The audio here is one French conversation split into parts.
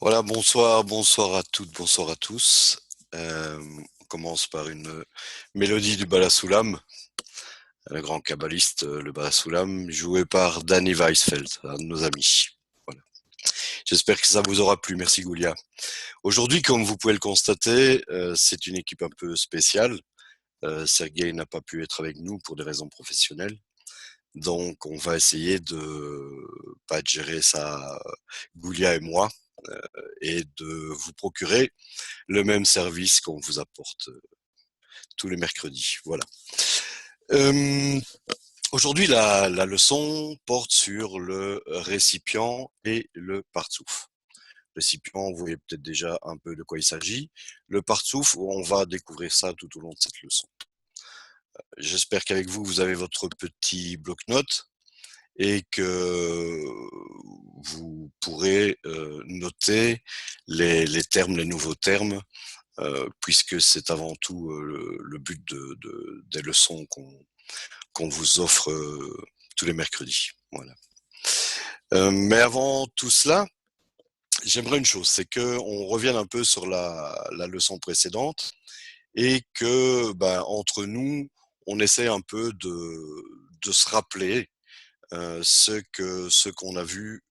Voilà, bonsoir à toutes, bonsoir à tous. On commence par une mélodie du Bala Soulam, le grand kabbaliste, le Bala Soulam, joué par Danny Weisfeld, un de nos amis. Voilà. J'espère que ça vous aura plu. Merci Goulia. Aujourd'hui, comme vous pouvez le constater, c'est une équipe un peu spéciale. Sergueï n'a pas pu être avec nous pour des raisons professionnelles. Donc, on va essayer de gérer ça, Goulia et moi, et de vous procurer le même service qu'on vous apporte tous les mercredis. Voilà. Aujourd'hui, la leçon porte sur le récipient et le partsouf. Récipient, vous voyez peut-être déjà un peu de quoi il s'agit. Le partsouf, on va découvrir ça tout au long de cette leçon. J'espère qu'avec vous, vous avez votre petit bloc-notes et que vous pourrez noter les termes, les nouveaux termes, puisque c'est avant tout le but des leçons qu'on vous offre tous les mercredis. Voilà. Mais avant tout cela, j'aimerais une chose, c'est qu'on revienne un peu sur la leçon précédente et que, entre nous, on essaie un peu de se rappeler ce qu'on a vu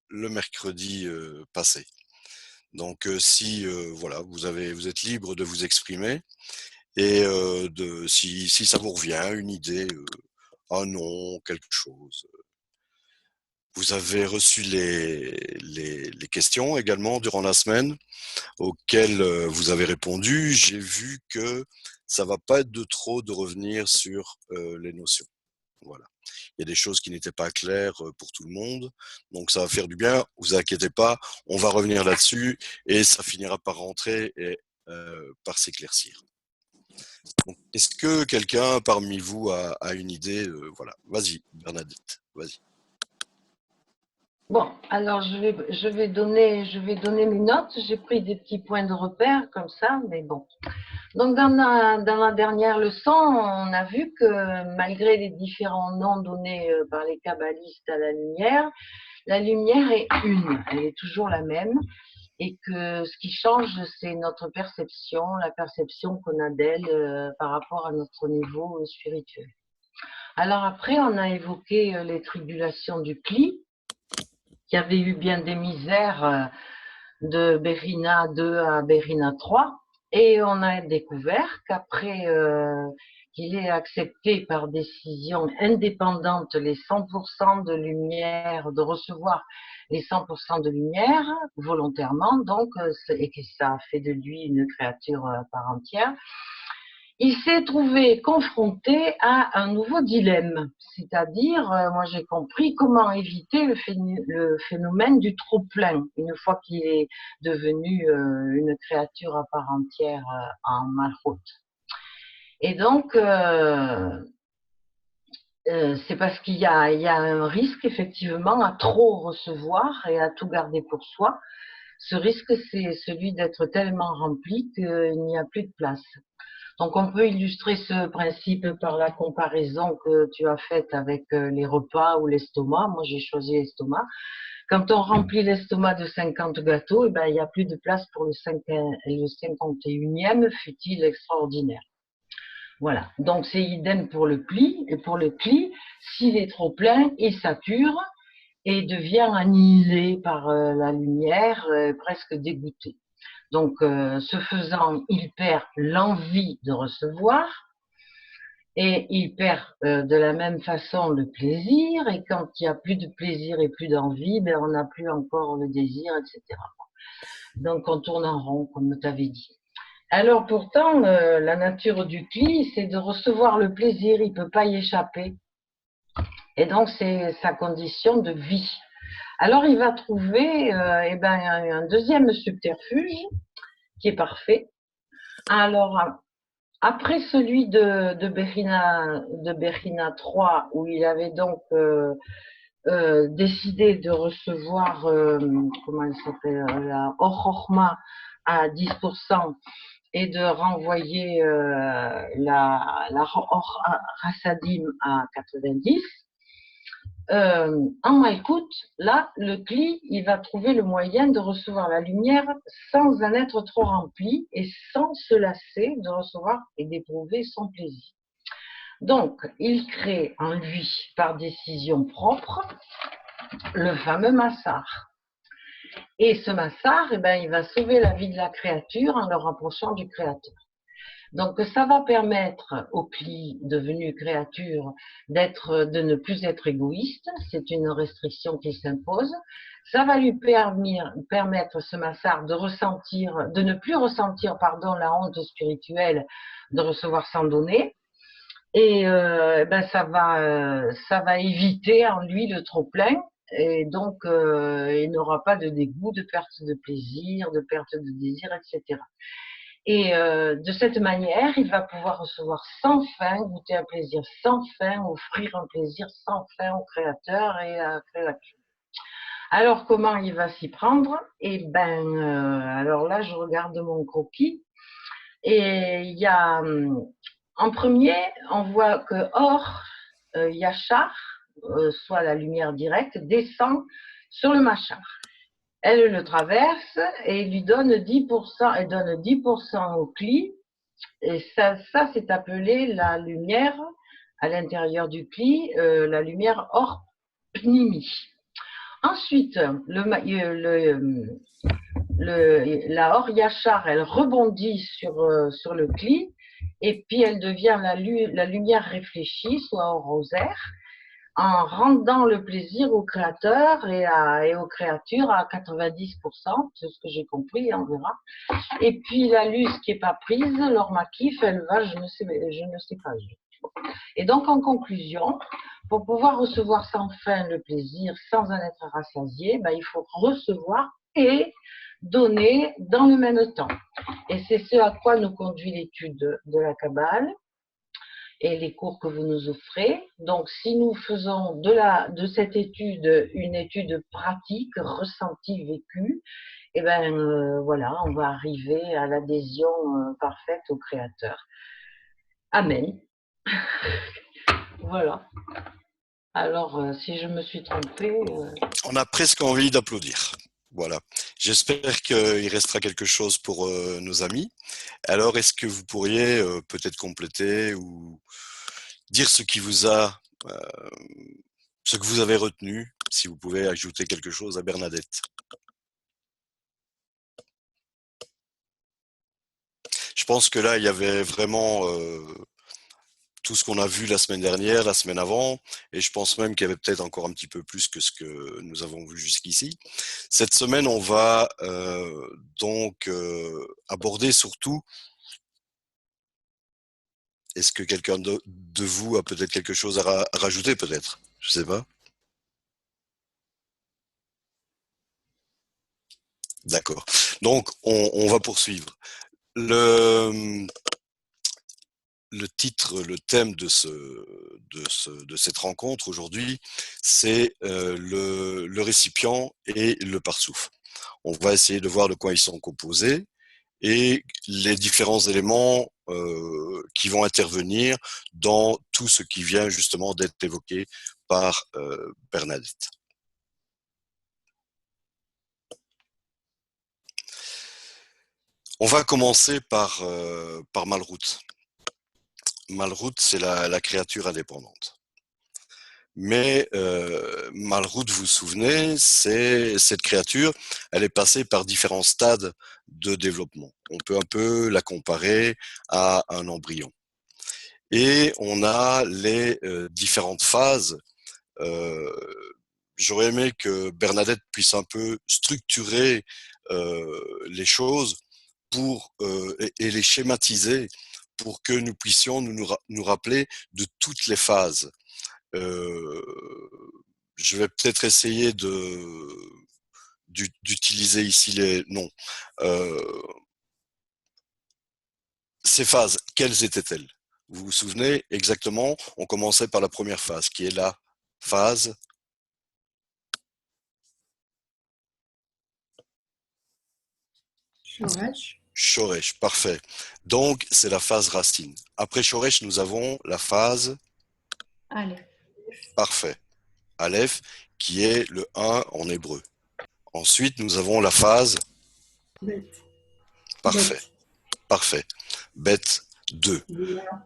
le mercredi passé. Donc, si voilà, vous êtes libre de vous exprimer et si ça vous revient, une idée, un nom, quelque chose. Vous avez reçu les questions également durant la semaine auxquelles vous avez répondu. J'ai vu que ça va pas être de trop de revenir sur les notions. Voilà. Il y a des choses qui n'étaient pas claires pour tout le monde, donc ça va faire du bien. Vous inquiétez pas, on va revenir là-dessus et ça finira par rentrer et par s'éclaircir. Donc, est-ce que quelqu'un parmi vous a une idée voilà, vas-y, Bernadette, vas-y. Bon, alors je vais donner mes notes. J'ai pris des petits points de repère comme ça, mais bon. Donc dans la dernière leçon, on a vu que malgré les différents noms donnés par les kabbalistes à la lumière est une, elle est toujours la même, et que ce qui change, c'est notre perception, la perception qu'on a d'elle par rapport à notre niveau spirituel. Alors après, on a évoqué les tribulations du Kli, qui avait eu bien des misères de Bérina 2 à Bérina 3, et on a découvert qu'après qu'il ait accepté par décision indépendante les 100% de lumière, de recevoir les 100% de lumière volontairement, donc, et que ça a fait de lui une créature à part entière, il s'est trouvé confronté à un nouveau dilemme, c'est-à-dire, moi j'ai compris comment éviter le phénomène du trop-plein, une fois qu'il est devenu une créature à part entière en Malchut. Et donc, c'est parce qu'il y a un risque effectivement à trop recevoir et à tout garder pour soi. Ce risque, c'est celui d'être tellement rempli qu'il n'y a plus de place. Donc, on peut illustrer ce principe par la comparaison que tu as faite avec les repas ou l'estomac. Moi, j'ai choisi l'estomac. Quand on remplit l'estomac de 50 gâteaux, eh ben, il n'y a plus de place pour le 51e, fut-il extraordinaire. Voilà. Donc, c'est idem pour le pli. Et pour le pli, s'il est trop plein, il sature et devient annihilé par la lumière, presque dégoûté. Donc, ce faisant, il perd l'envie de recevoir et il perd de la même façon le plaisir. Et quand il n'y a plus de plaisir et plus d'envie, ben, on n'a plus encore le désir, etc. Donc, on tourne en rond, comme tu avais dit. Alors pourtant, la nature du cli, c'est de recevoir le plaisir, il ne peut pas y échapper. Et donc, c'est sa condition de vie. Alors, il va trouver un deuxième subterfuge qui est parfait. Alors, après celui de Berhina 3, où il avait donc décidé de recevoir, comment elle s'appelle, la Or à 10%, et de renvoyer la Or Rassadim à 90. En Malkout, là, le Kli, il va trouver le moyen de recevoir la lumière sans en être trop rempli et sans se lasser de recevoir et d'éprouver son plaisir. Donc, il crée en lui, par décision propre, le fameux Massar. Et ce Massar, il va sauver la vie de la créature en le rapprochant du Créateur. Donc, ça va permettre au Kli, devenu créature, de ne plus être égoïste. C'est une restriction qui s'impose. Ça va lui permettre, ce Massar, de ne plus ressentir, la honte spirituelle de recevoir sans donner. Et ça va éviter en lui le trop-plein. Et donc, il n'aura pas de dégoût, de perte de plaisir, de perte de désir, etc. Et de cette manière, il va pouvoir recevoir sans fin, goûter un plaisir sans fin, offrir un plaisir sans fin au Créateur et à la créature. Alors, comment il va s'y prendre? Alors là, je regarde mon croquis et il y a, en premier, on voit que Or, Yachar, soit la lumière directe, descend sur le Machar. Elle le traverse et lui donne 10%, elle donne 10% au Kli. Et ça c'est appelé la lumière à l'intérieur du Kli, la lumière Or Pnimi. Ensuite, la Or Yachar, elle rebondit sur le Kli et puis elle devient la lumière réfléchie, soit Or rosaire, en rendant le plaisir au créateur et aux créatures à 90%, c'est ce que j'ai compris, on verra. Et puis la luce qui n'est pas prise, l'or makif, elle va, je ne sais pas. Et donc en conclusion, pour pouvoir recevoir sans fin le plaisir, sans en être rassasié, il faut recevoir et donner dans le même temps. Et c'est ce à quoi nous conduit l'étude de la Kabbale et les cours que vous nous offrez. Donc, si nous faisons de cette étude une étude pratique, ressentie, vécue, voilà, on va arriver à l'adhésion parfaite au Créateur. Amen. Voilà. Alors, si je me suis trompée... On a presque envie d'applaudir. Voilà. J'espère qu'il restera quelque chose pour nos amis. Alors, est-ce que vous pourriez peut-être compléter ou dire ce que vous avez retenu, si vous pouvez ajouter quelque chose à Bernadette? Je pense que là, il y avait vraiment tout ce qu'on a vu la semaine dernière, la semaine avant, et je pense même qu'il y avait peut-être encore un petit peu plus que ce que nous avons vu jusqu'ici. Cette semaine, on va aborder surtout, est-ce que quelqu'un de vous a peut-être quelque chose à rajouter, peut-être? Je sais pas. D'accord. Donc, on va poursuivre. Le titre, le thème de cette rencontre aujourd'hui, c'est le récipient et le parsouf. On va essayer de voir de quoi ils sont composés et les différents éléments qui vont intervenir dans tout ce qui vient justement d'être évoqué par Bernadette. On va commencer par Malroute. Malroute, c'est la créature indépendante. Mais Malroute, vous vous souvenez, c'est cette créature, elle est passée par différents stades de développement. On peut un peu la comparer à un embryon. Et on a les différentes phases. Euh, J'aurais aimé que Bernadette puisse un peu structurer les choses et les schématiser pour que nous puissions nous rappeler de toutes les phases. Euh, je vais peut-être essayer d'utiliser ici les noms. Euh, ces phases, quelles étaient-elles? Vous vous souvenez exactement? On commençait par la première phase, qui est la phase Shoresh. Shoresh. Parfait. Donc, c'est la phase racine. Après Shoresh, nous avons la phase Aleph. parfait. Aleph, qui est le 1 en hébreu. Ensuite, nous avons la phase Bet. parfait. Bet. Parfait. Bet 2. Gimel.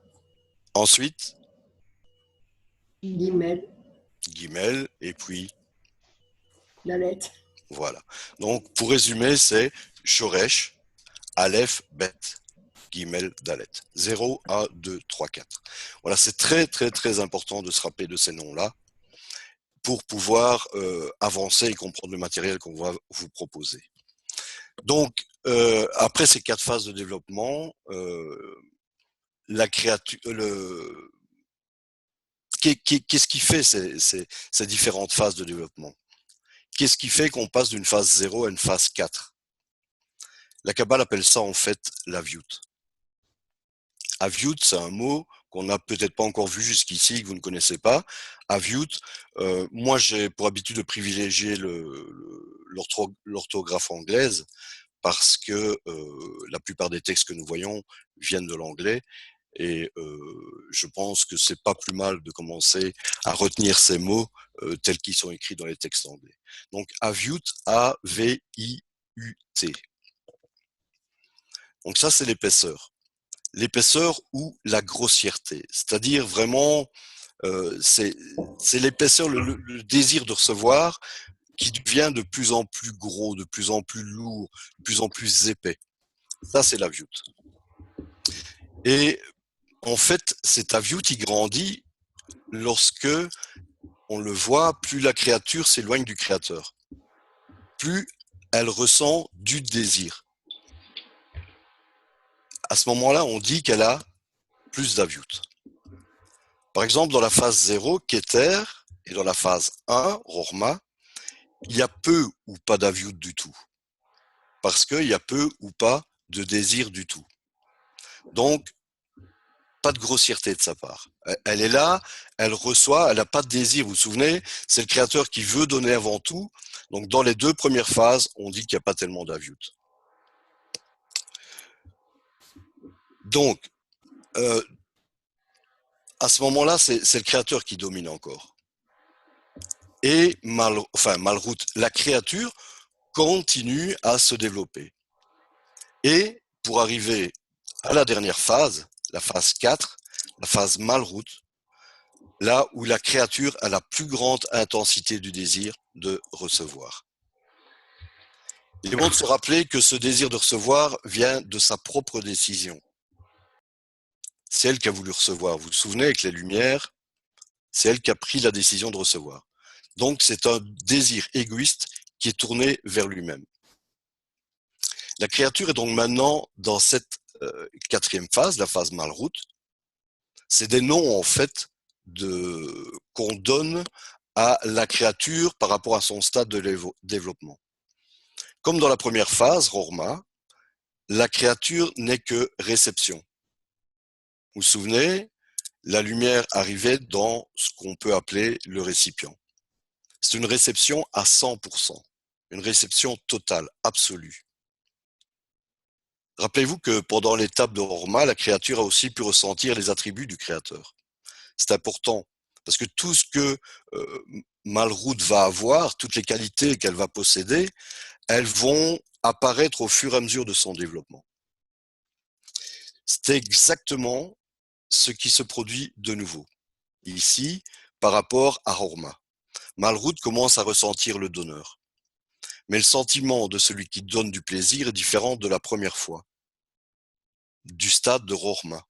Ensuite, Gimel. Guimel, et puis Dalet. voilà. Donc, pour résumer, c'est Shoresh, Aleph, Bet, Guimel, Dalet. 0, 1, 2, 3, 4. Voilà, c'est très, très, très important de se rappeler de ces noms-là pour pouvoir avancer et comprendre le matériel qu'on va vous proposer. Donc, après ces 4 phases de développement, la créature, qu'est-ce qui fait ces différentes phases de développement? Qu'est-ce qui fait qu'on passe d'une phase 0 à une phase 4? La Kabbale appelle ça en fait l'aviout. Aviout, c'est un mot qu'on n'a peut-être pas encore vu jusqu'ici, que vous ne connaissez pas. Aviout, moi j'ai pour habitude de privilégier l'orthographe anglaise parce que la plupart des textes que nous voyons viennent de l'anglais et je pense que c'est pas plus mal de commencer à retenir ces mots tels qu'ils sont écrits dans les textes anglais. Donc aviout, A-V-I-U-T. Donc ça c'est l'épaisseur. L'épaisseur ou la grossièreté, c'est-à-dire vraiment c'est l'épaisseur, le désir de recevoir qui devient de plus en plus gros, de plus en plus lourd, de plus en plus épais. Ça, c'est l'aviout. Et en fait, cet aviout, il grandit lorsque on le voit, plus la créature s'éloigne du créateur, plus elle ressent du désir. À ce moment-là, on dit qu'elle a plus d'aviout. Par exemple, dans la phase 0, Keter, et dans la phase 1, Rorma, il y a peu ou pas d'aviout du tout. Parce qu'il y a peu ou pas de désir du tout. Donc, pas de grossièreté de sa part. Elle est là, elle reçoit, elle n'a pas de désir. Vous vous souvenez, c'est le créateur qui veut donner avant tout. Donc, dans les 2 premières phases, on dit qu'il n'y a pas tellement d'aviout. Donc, à ce moment-là, c'est le créateur qui domine encore. Et Malroute, la créature continue à se développer. Et pour arriver à la dernière phase, la phase 4, la phase Malroute, là où la créature a la plus grande intensité du désir de recevoir. Il est bon de se rappeler que ce désir de recevoir vient de sa propre décision. C'est elle qui a voulu recevoir. Vous vous souvenez, avec les lumières, c'est elle qui a pris la décision de recevoir. Donc, c'est un désir égoïste qui est tourné vers lui-même. La créature est donc maintenant dans cette 4e phase, la phase Malroute. C'est des noms, en fait, qu'on donne à la créature par rapport à son stade de développement. Comme dans la première phase, Rorma, la créature n'est que réception. Vous vous souvenez, la lumière arrivait dans ce qu'on peut appeler le récipient. C'est une réception à 100%, une réception totale, absolue. Rappelez-vous que pendant l'étape de Rorma, la créature a aussi pu ressentir les attributs du créateur. C'est important, parce que tout ce que Malroute va avoir, toutes les qualités qu'elle va posséder, elles vont apparaître au fur et à mesure de son développement. C'est exactement ce qui se produit de nouveau, ici, par rapport à Horma. Malrout commence à ressentir le donneur. Mais le sentiment de celui qui donne du plaisir est différent de la première fois, du stade de Horma.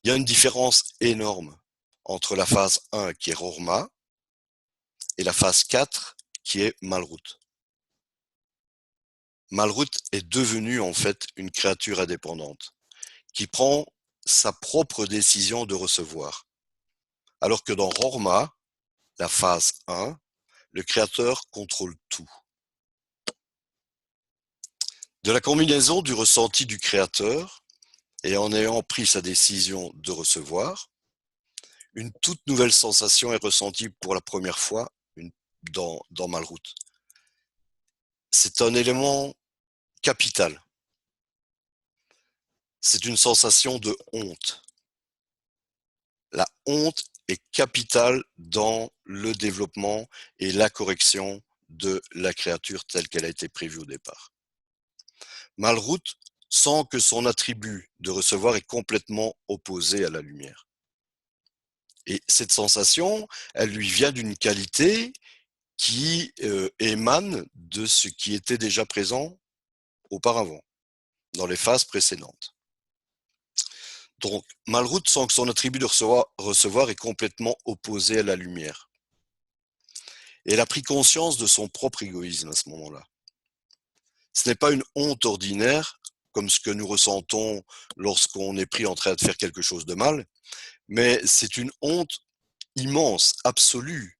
Il y a une différence énorme entre la phase 1 qui est Horma et la phase 4 qui est Malrout. Malrout est devenu en fait une créature indépendante qui prend sa propre décision de recevoir. Alors que dans Horma, la phase 1, le créateur contrôle tout. De la combinaison du ressenti du créateur et en ayant pris sa décision de recevoir, une toute nouvelle sensation est ressentie pour la première fois dans Malrout. C'est un élément capital. C'est une sensation de honte. La honte est capitale dans le développement et la correction de la créature telle qu'elle a été prévue au départ. Malrout sent que son attribut de recevoir est complètement opposé à la lumière. Et cette sensation, elle lui vient d'une qualité qui émane de ce qui était déjà présent auparavant, dans les phases précédentes. Donc, Malrout sent que son attribut de recevoir est complètement opposé à la lumière. Et elle a pris conscience de son propre égoïsme à ce moment-là. Ce n'est pas une honte ordinaire, comme ce que nous ressentons lorsqu'on est pris en train de faire quelque chose de mal, mais c'est une honte immense, absolue,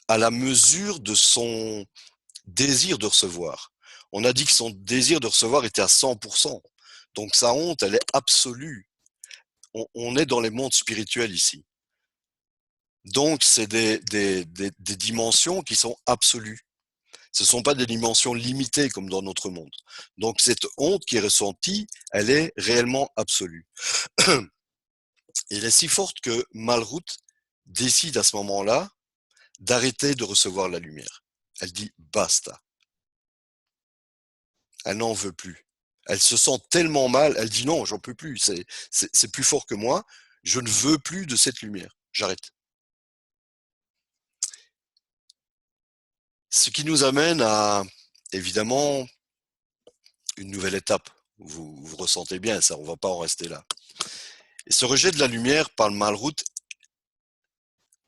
à la mesure de son désir de recevoir. On a dit que son désir de recevoir était à 100%. Donc sa honte, elle est absolue. On est dans les mondes spirituels ici. Donc c'est des dimensions qui sont absolues. Ce ne sont pas des dimensions limitées comme dans notre monde. Donc cette honte qui est ressentie, elle est réellement absolue. Et elle est si forte que Malrout décide à ce moment-là d'arrêter de recevoir la lumière. Elle dit basta. Elle n'en veut plus. Elle se sent tellement mal, elle dit non, j'en peux plus, c'est plus fort que moi, je ne veux plus de cette lumière, j'arrête. Ce qui nous amène à, évidemment, une nouvelle étape. Vous ressentez bien ça, on ne va pas en rester là. Et ce rejet de la lumière par le Malrout,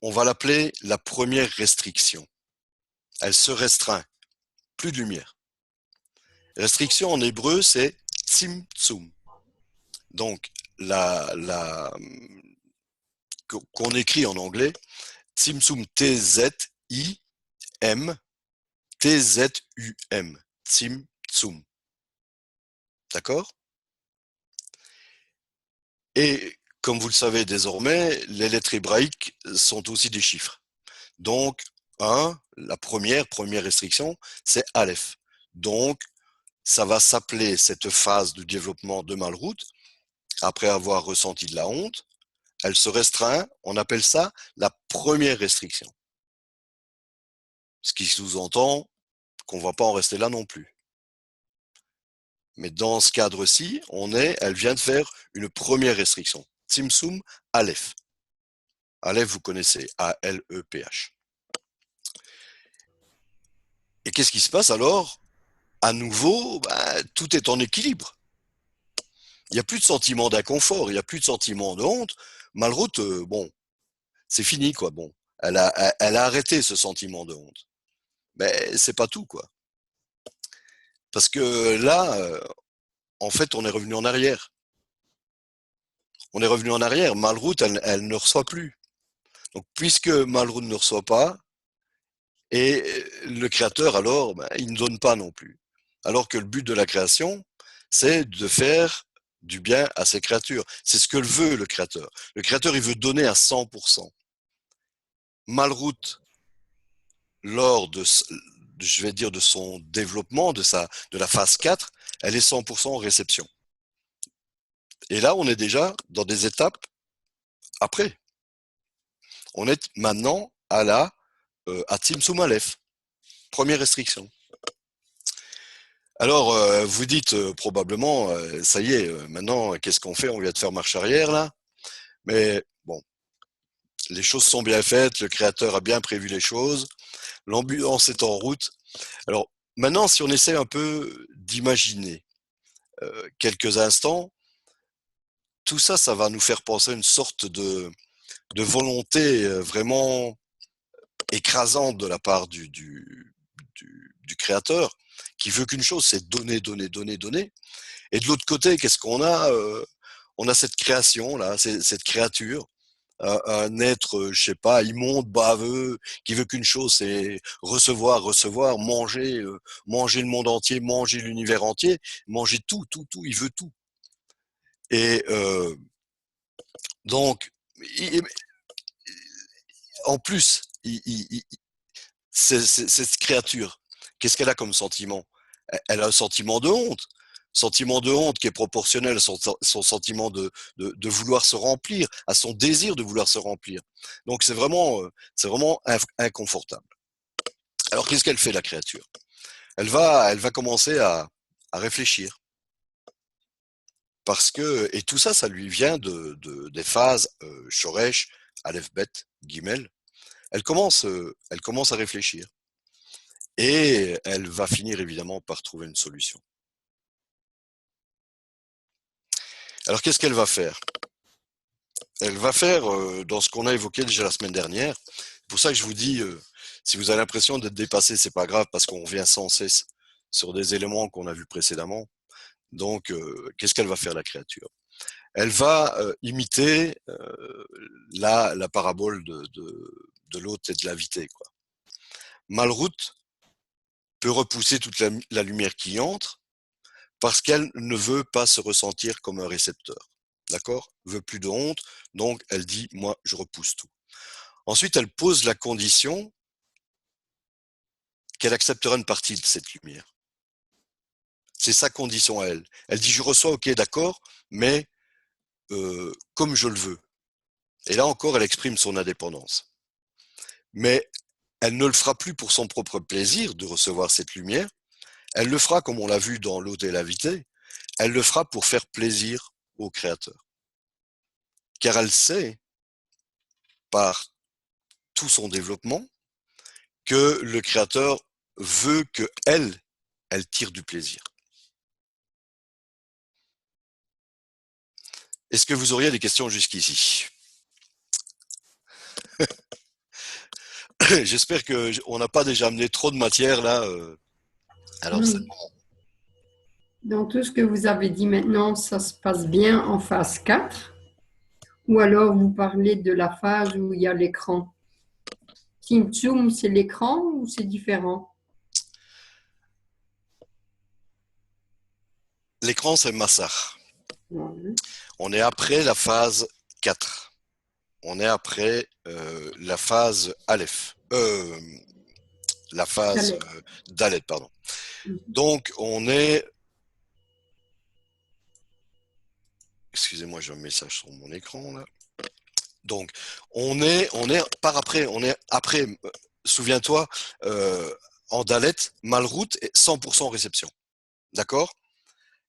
on va l'appeler la première restriction. Elle se restreint, plus de lumière. Restriction en hébreu, c'est tzimtzum. Donc, qu'on écrit en anglais, tzimtzum, T-Z-I-M, T-Z-U-M, tzimtzum. D'accord? Et comme vous le savez désormais, les lettres hébraïques sont aussi des chiffres. Donc, la première restriction, c'est Aleph. Donc, ça va s'appeler cette phase de développement de Malrout, après avoir ressenti de la honte, elle se restreint, on appelle ça la première restriction. Ce qui sous-entend qu'on ne va pas en rester là non plus. Mais dans ce cadre-ci, elle vient de faire une première restriction. Tzimtzum Aleph. Aleph, vous connaissez, A-L-E-P-H. Et qu'est-ce qui se passe alors? À nouveau, tout est en équilibre. Il n'y a plus de sentiment d'inconfort, il n'y a plus de sentiment de honte. Malrout, c'est fini, quoi. Bon, elle a arrêté ce sentiment de honte. Mais c'est pas tout, quoi. Parce que là, en fait, on est revenu en arrière. On est revenu en arrière. Malrout, elle ne reçoit plus. Donc, puisque Malrout ne reçoit pas, et le créateur, alors, il ne donne pas non plus. Alors que le but de la création, c'est de faire du bien à ses créatures. C'est ce que veut le créateur. Le créateur, il veut donner à 100%. Malrout, lors de, je vais dire, de son développement, de la phase 4, elle est 100% en réception. Et là, on est déjà dans des étapes après. On est maintenant à Tzimtzum Aleph, première restriction. Alors, vous dites probablement, ça y est, maintenant, qu'est-ce qu'on fait? On vient de faire marche arrière, là. Mais bon, les choses sont bien faites, le créateur a bien prévu les choses, l'ambulance est en route. Alors, maintenant, si on essaie un peu d'imaginer quelques instants, tout ça, ça va nous faire penser à une sorte de volonté vraiment écrasante de la part du créateur, qui veut qu'une chose, c'est donner, donner, donner, donner. Et de l'autre côté, qu'est-ce qu'on a? On a cette création là, cette créature, un être, je sais pas, immonde, baveux, qui veut qu'une chose, c'est recevoir, recevoir, manger, manger le monde entier, manger l'univers entier, manger tout, tout, tout. Il veut tout. Et donc, il- en plus, cette créature, qu'est-ce qu'elle a comme sentiment? Elle a un sentiment de honte qui est proportionnel à son sentiment de vouloir se remplir, à son désir de vouloir se remplir. Donc c'est vraiment inconfortable. Alors qu'est-ce qu'elle fait la créature? Elle va commencer à réfléchir. Parce que, et tout ça, ça lui vient des phases Shoresh, Aleph Bet, Gimel. Elle commence à réfléchir. Et elle va finir évidemment par trouver une solution. Alors qu'est-ce qu'elle va faire? Elle va faire dans ce qu'on a évoqué déjà la semaine dernière. C'est pour ça que je vous dis, si vous avez l'impression d'être dépassé, c'est pas grave parce qu'on revient sans cesse sur des éléments qu'on a vus précédemment. Donc, qu'est-ce qu'elle va faire la créature? Elle va imiter la parabole de l'hôte et de l'invité. Malroute peut repousser toute la lumière qui entre, parce qu'elle ne veut pas se ressentir comme un récepteur. D'accord? Veut plus de honte, donc elle dit, moi, je repousse tout. Ensuite, elle pose la condition qu'elle acceptera une partie de cette lumière. C'est sa condition à elle. Elle dit, je reçois, ok, d'accord, mais comme je le veux. Et là encore, elle exprime son indépendance. Mais elle ne le fera plus pour son propre plaisir de recevoir cette lumière. Elle le fera, comme on l'a vu dans l'hôte et l'invité, elle le fera pour faire plaisir au Créateur. Car elle sait, par tout son développement, que le créateur veut que elle tire du plaisir. Est-ce que vous auriez des questions jusqu'ici? J'espère qu'on n'a pas déjà amené trop de matière là. Alors, c'est bon. Dans tout ce que vous avez dit maintenant, ça se passe bien en phase 4? Ou alors vous parlez de la phase où il y a l'écran? Zoom, c'est l'écran ou c'est différent? L'écran, c'est Massar. Ouais. On est après la phase 4. On est après la phase Aleph. La phase Dalet. Dalet, pardon. Donc, on est... Excusez-moi, j'ai un message sur mon écran là. Donc, on est par après, on est après, souviens-toi, en Dalet, Malroute est 100% réception. D'accord?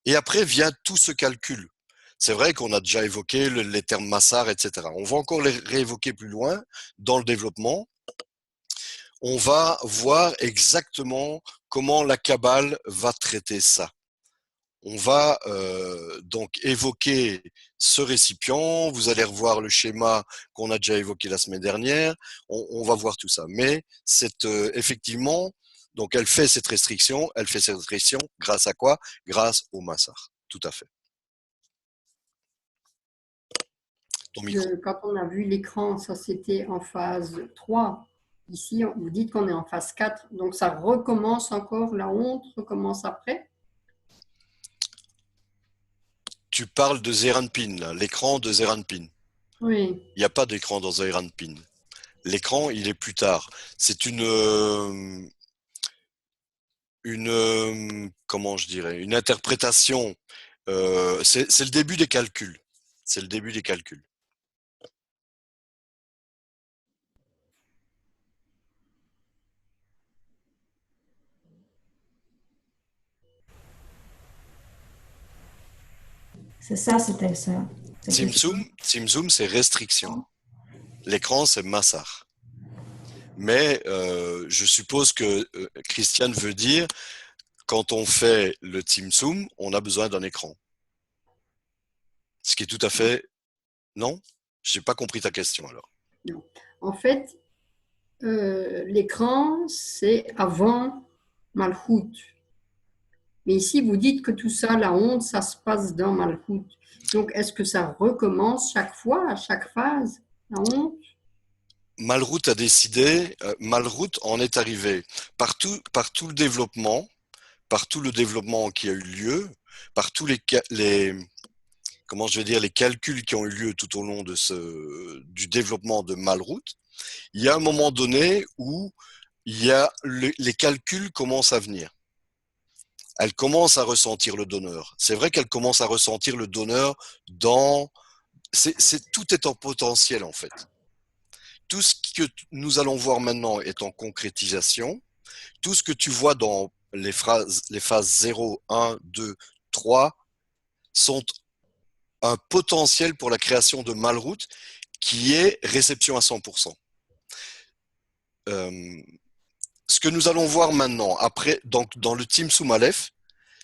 Et après vient tout ce calcul. C'est vrai qu'on a déjà évoqué les termes Massar, etc. On va encore les réévoquer plus loin dans le développement. On va voir exactement comment la Kabbale va traiter ça. On va donc évoquer ce récipient. Vous allez revoir le schéma qu'on a déjà évoqué la semaine dernière. On va voir tout ça. Mais c'est effectivement, donc elle fait cette restriction. Elle fait cette restriction grâce à quoi? Grâce au Massar. Tout à fait. Ton micro. Quand on a vu l'écran, ça c'était en phase 3. Ici, vous dites qu'on est en phase 4. Donc ça recommence encore, la honte recommence après? Tu parles de Zeranpin, l'écran de Zeranpin. Oui. Il n'y a pas d'écran dans Zeranpin. L'écran, il est plus tard. C'est comment je dirais, une interprétation. C'est le début des calculs. C'est le début des calculs. C'est ça, c'était ça. Tzimtzum, c'est restriction. L'écran, c'est massar. Mais je suppose que Christiane veut dire, quand on fait le Tzimtzum, on a besoin d'un écran. Ce qui est tout à fait... Non? Je n'ai pas compris ta question alors. Non. En fait, l'écran, c'est avant Malchut. Mais ici, vous dites que tout ça, la honte, ça se passe dans Malchut. Donc, est-ce que ça recommence chaque fois, à chaque phase, la honte? Malchut a décidé, Malchut en est arrivé par tout le développement, qui a eu lieu, par tous comment je vais dire, les calculs qui ont eu lieu tout au long du développement de Malchut. Il y a un moment donné où les calculs commencent à venir. Elle commence à ressentir le donneur. C'est vrai qu'elle commence à ressentir le donneur tout est en potentiel en fait. Tout ce que nous allons voir maintenant est en concrétisation. Tout ce que tu vois dans les phases 0, 1, 2, 3 sont un potentiel pour la création de Malchut qui est réception à 100%. Ce que nous allons voir maintenant, après, donc, dans le Tzimtzum Aleph,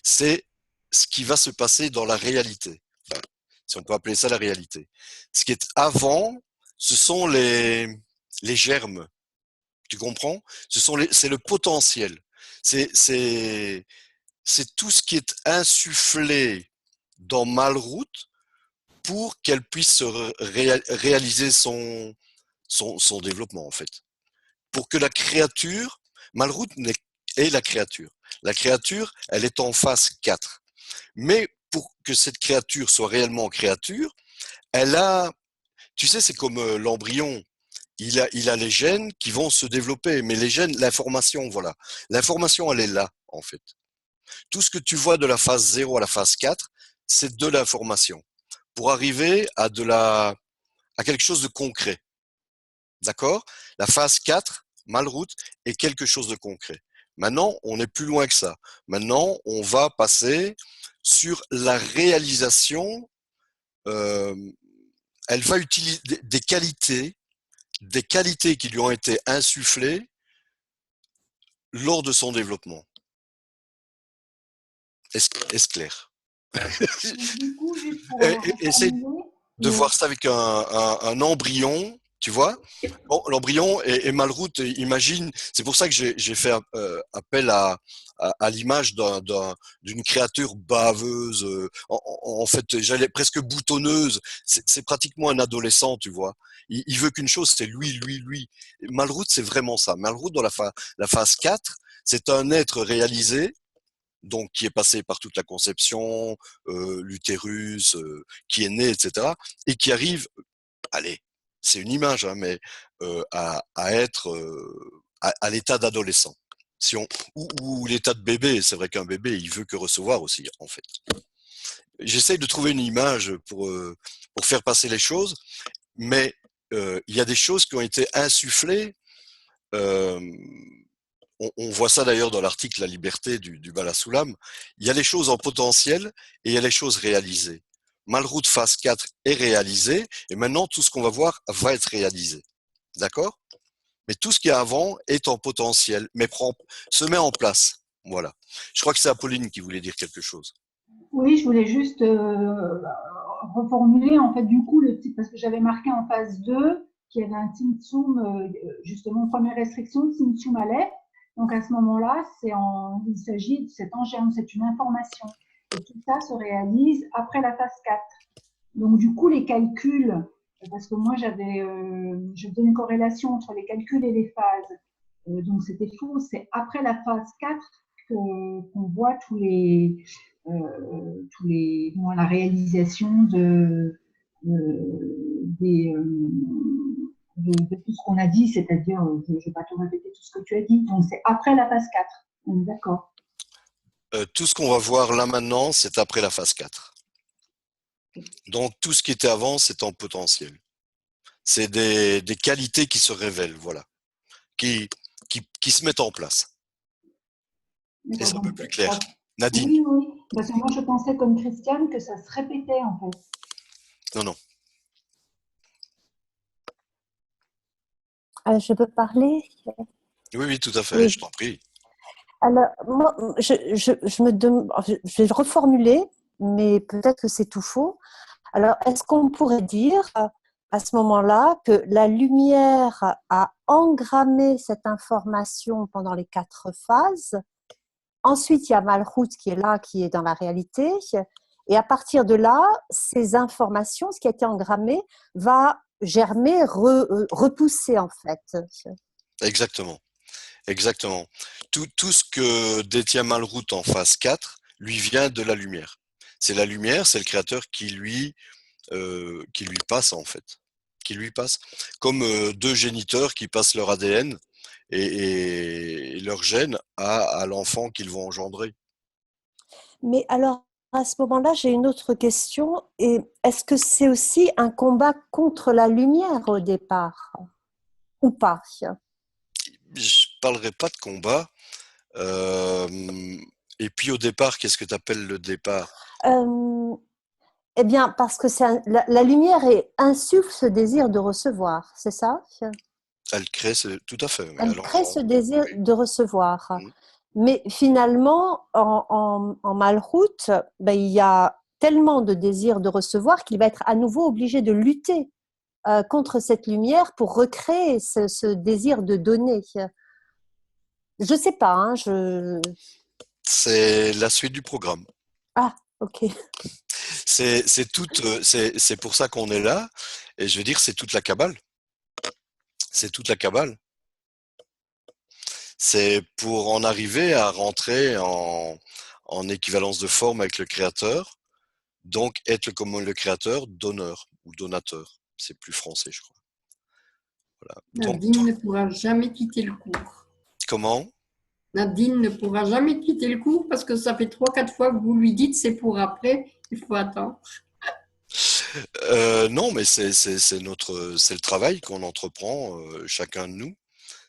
c'est ce qui va se passer dans la réalité. Enfin, si on peut appeler ça la réalité. Ce qui est avant, ce sont les germes. Tu comprends? C'est le potentiel. C'est tout ce qui est insufflé dans Malchut pour qu'elle puisse réaliser son développement, en fait. Pour que la créature, Malchut est la créature. La créature, elle est en phase 4. Mais pour que cette créature soit réellement créature, elle a, tu sais, c'est comme l'embryon. Il a les gènes qui vont se développer, mais les gènes, l'information, voilà. L'information, elle est là, en fait. Tout ce que tu vois de la phase 0 à la phase 4, c'est de l'information. Pour arriver à quelque chose de concret. D'accord? La phase 4, Malchut, est quelque chose de concret. Maintenant, on est plus loin que ça. Maintenant, on va passer sur la réalisation. Elle va utiliser des qualités qui lui ont été insufflées lors de son développement. Est-ce clair? Du coup, juste pour Essaye de voir ça avec un embryon, tu vois. Bon, l'embryon est Malchut, imagine, c'est pour ça que j'ai fait appel à l'image d'une créature baveuse, en fait, j'allais presque boutonneuse. C'est pratiquement un adolescent, tu vois. Il veut qu'une chose, c'est lui. Malchut, c'est vraiment ça. Malchut, dans la phase 4, c'est un être réalisé, donc qui est passé par toute la conception, l'utérus, qui est né, etc., et qui arrive, allez, c'est une image, hein, mais à être à l'état d'adolescent. Ou l'état de bébé, c'est vrai qu'un bébé, il veut que recevoir aussi, en fait. J'essaye de trouver une image pour faire passer les choses, mais il y a des choses qui ont été insufflées. On voit ça d'ailleurs dans l'article La liberté du Baal HaSulam. Il y a les choses en potentiel et il y a les choses réalisées. Malchut phase 4 est réalisé et maintenant tout ce qu'on va voir va être réalisé. D'accord? Mais tout ce qui est avant est en potentiel, mais se met en place. Voilà. Je crois que c'est Apolline qui voulait dire quelque chose. Oui, je voulais juste reformuler, en fait, du coup, parce que j'avais marqué en phase 2 qu'il y avait un Tzimtzum, justement, première restriction, Tzimtzum Aleph. Donc, à ce moment-là, il s'agit de cet engerme, c'est une information. Et tout ça se réalise après la phase 4. Donc, du coup, les calculs, parce que moi, je faisais une corrélation entre les calculs et les phases. Donc, c'était faux. C'est après la phase 4 qu'on voit la réalisation de tout ce qu'on a dit, c'est-à-dire, je ne vais pas te répéter tout ce que tu as dit, donc c'est après la phase 4, on est d'accord. Tout ce qu'on va voir là maintenant, c'est après la phase 4. Donc tout ce qui était avant, c'est en potentiel. C'est des qualités qui se révèlent, voilà, qui se mettent en place. Et c'est un peu plus clair. Nadine, Oui, oui. Parce que moi, je pensais comme Christiane que ça se répétait en fait. non, non. Je peux parler? Oui, oui, tout à fait, je Oui. t'en prie. Alors, moi, je vais reformuler, mais peut-être que c'est tout faux. Alors, est-ce qu'on pourrait dire à ce moment-là que la lumière a engrammé cette information pendant les 4 phases? Ensuite, il y a Malchut qui est là, qui est dans la réalité. Et à partir de là, ces informations, ce qui a été engrammé, va germer, repousser en fait. Exactement, exactement. Tout ce que détient Malroute en phase 4 lui vient de la lumière. C'est la lumière, c'est le créateur qui lui passe en fait, qui lui passe. Comme deux géniteurs qui passent leur ADN et leur gène à l'enfant qu'ils vont engendrer. Mais alors, à ce moment-là, j'ai une autre question. Et est-ce que c'est aussi un combat contre la lumière au départ ou pas? Je parlerai pas de combat. Et puis au départ, qu'est-ce que tu appelles le départ? Euh, Eh bien, parce que la lumière insuffle ce désir de recevoir, c'est ça? Elle crée, tout à fait. Oui. Elle Elle crée ce engendre. désir Oui. de recevoir. Mm. Mais finalement, en Malchut, ben, il y a tellement de désir de recevoir qu'il va être à nouveau obligé de lutter contre cette lumière pour recréer ce désir de donner. Je sais pas, hein, C'est la suite du programme. Ah, ok. C'est pour ça qu'on est là. Et je veux dire, c'est toute la cabale. C'est toute la cabale. C'est pour en arriver à rentrer en équivalence de forme avec le créateur. Donc, être comme le créateur, donneur ou donateur. C'est plus français, je crois. Voilà. Donc, Nadine ne pourra jamais quitter le cours. comment? Nadine ne pourra jamais quitter le cours parce que ça fait 3-4 fois que vous lui dites c'est pour après, il faut attendre. Non, mais c'est le travail qu'on entreprend, chacun de nous.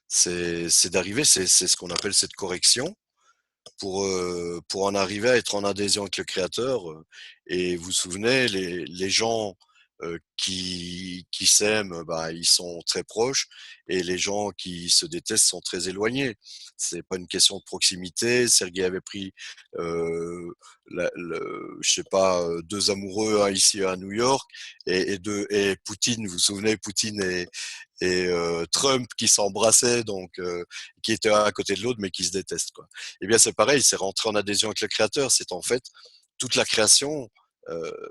C'est d'arriver, c'est ce qu'on appelle cette correction pour en arriver à être en adhésion avec le créateur. Et vous vous souvenez, les gens qui s'aiment, bah, ils sont très proches, et les gens qui se détestent sont très éloignés. C'est pas une question de proximité. Sergueï avait pris, je sais pas, deux amoureux, un ici et un à New York, et Poutine. Vous vous souvenez, Poutine et Trump qui s'embrassaient, donc qui étaient un à côté de l'autre, mais qui se détestent, quoi. Eh bien, c'est pareil, c'est rentrer en adhésion avec le créateur. C'est en fait toute la création.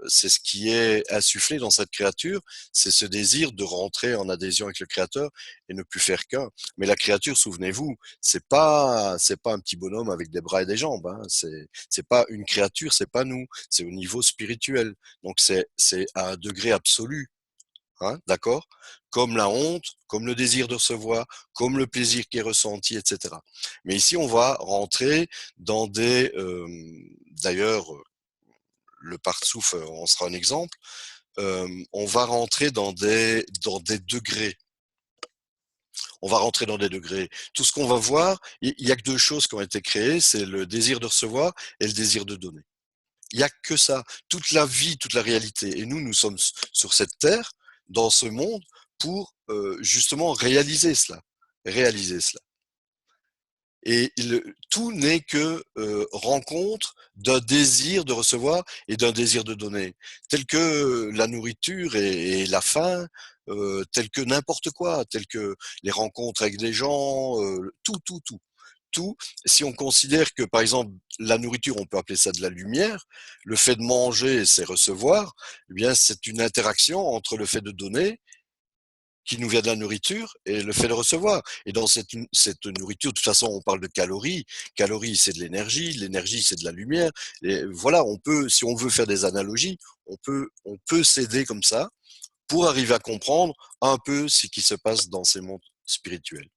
C'est ce qui est insufflé dans cette créature, c'est ce désir de rentrer en adhésion avec le créateur et ne plus faire qu'un. Mais la créature, souvenez-vous, c'est pas un petit bonhomme avec des bras et des jambes, hein. C'est pas une créature, c'est pas nous, c'est au niveau spirituel. Donc c'est à un degré absolu. Hein, d'accord? Comme la honte, comme le désir de recevoir, comme le plaisir qui est ressenti, etc. Mais ici, on va rentrer dans d'ailleurs, le Partsouf en sera un exemple. On va rentrer dans des degrés. On va rentrer dans des degrés. Tout ce qu'on va voir, il y a que deux choses qui ont été créées, c'est le désir de recevoir et le désir de donner. Il n'y a que ça. Toute la vie, toute la réalité. Et nous sommes sur cette terre, dans ce monde, pour justement réaliser cela. Réaliser cela. Et tout n'est que rencontre d'un désir de recevoir et d'un désir de donner, tel que la nourriture et la faim, tel que n'importe quoi, tel que les rencontres avec des gens, tout. Si on considère que, par exemple, la nourriture, on peut appeler ça de la lumière, le fait de manger, c'est recevoir, eh bien, c'est une interaction entre le fait de donner qui nous vient de la nourriture et le fait de recevoir. Et dans cette nourriture, de toute façon, on parle de calories. Calories, c'est de l'énergie, c'est de la lumière. Et voilà, on peut, si on veut faire des analogies, on peut s'aider comme ça pour arriver à comprendre un peu ce qui se passe dans ces mondes spirituels.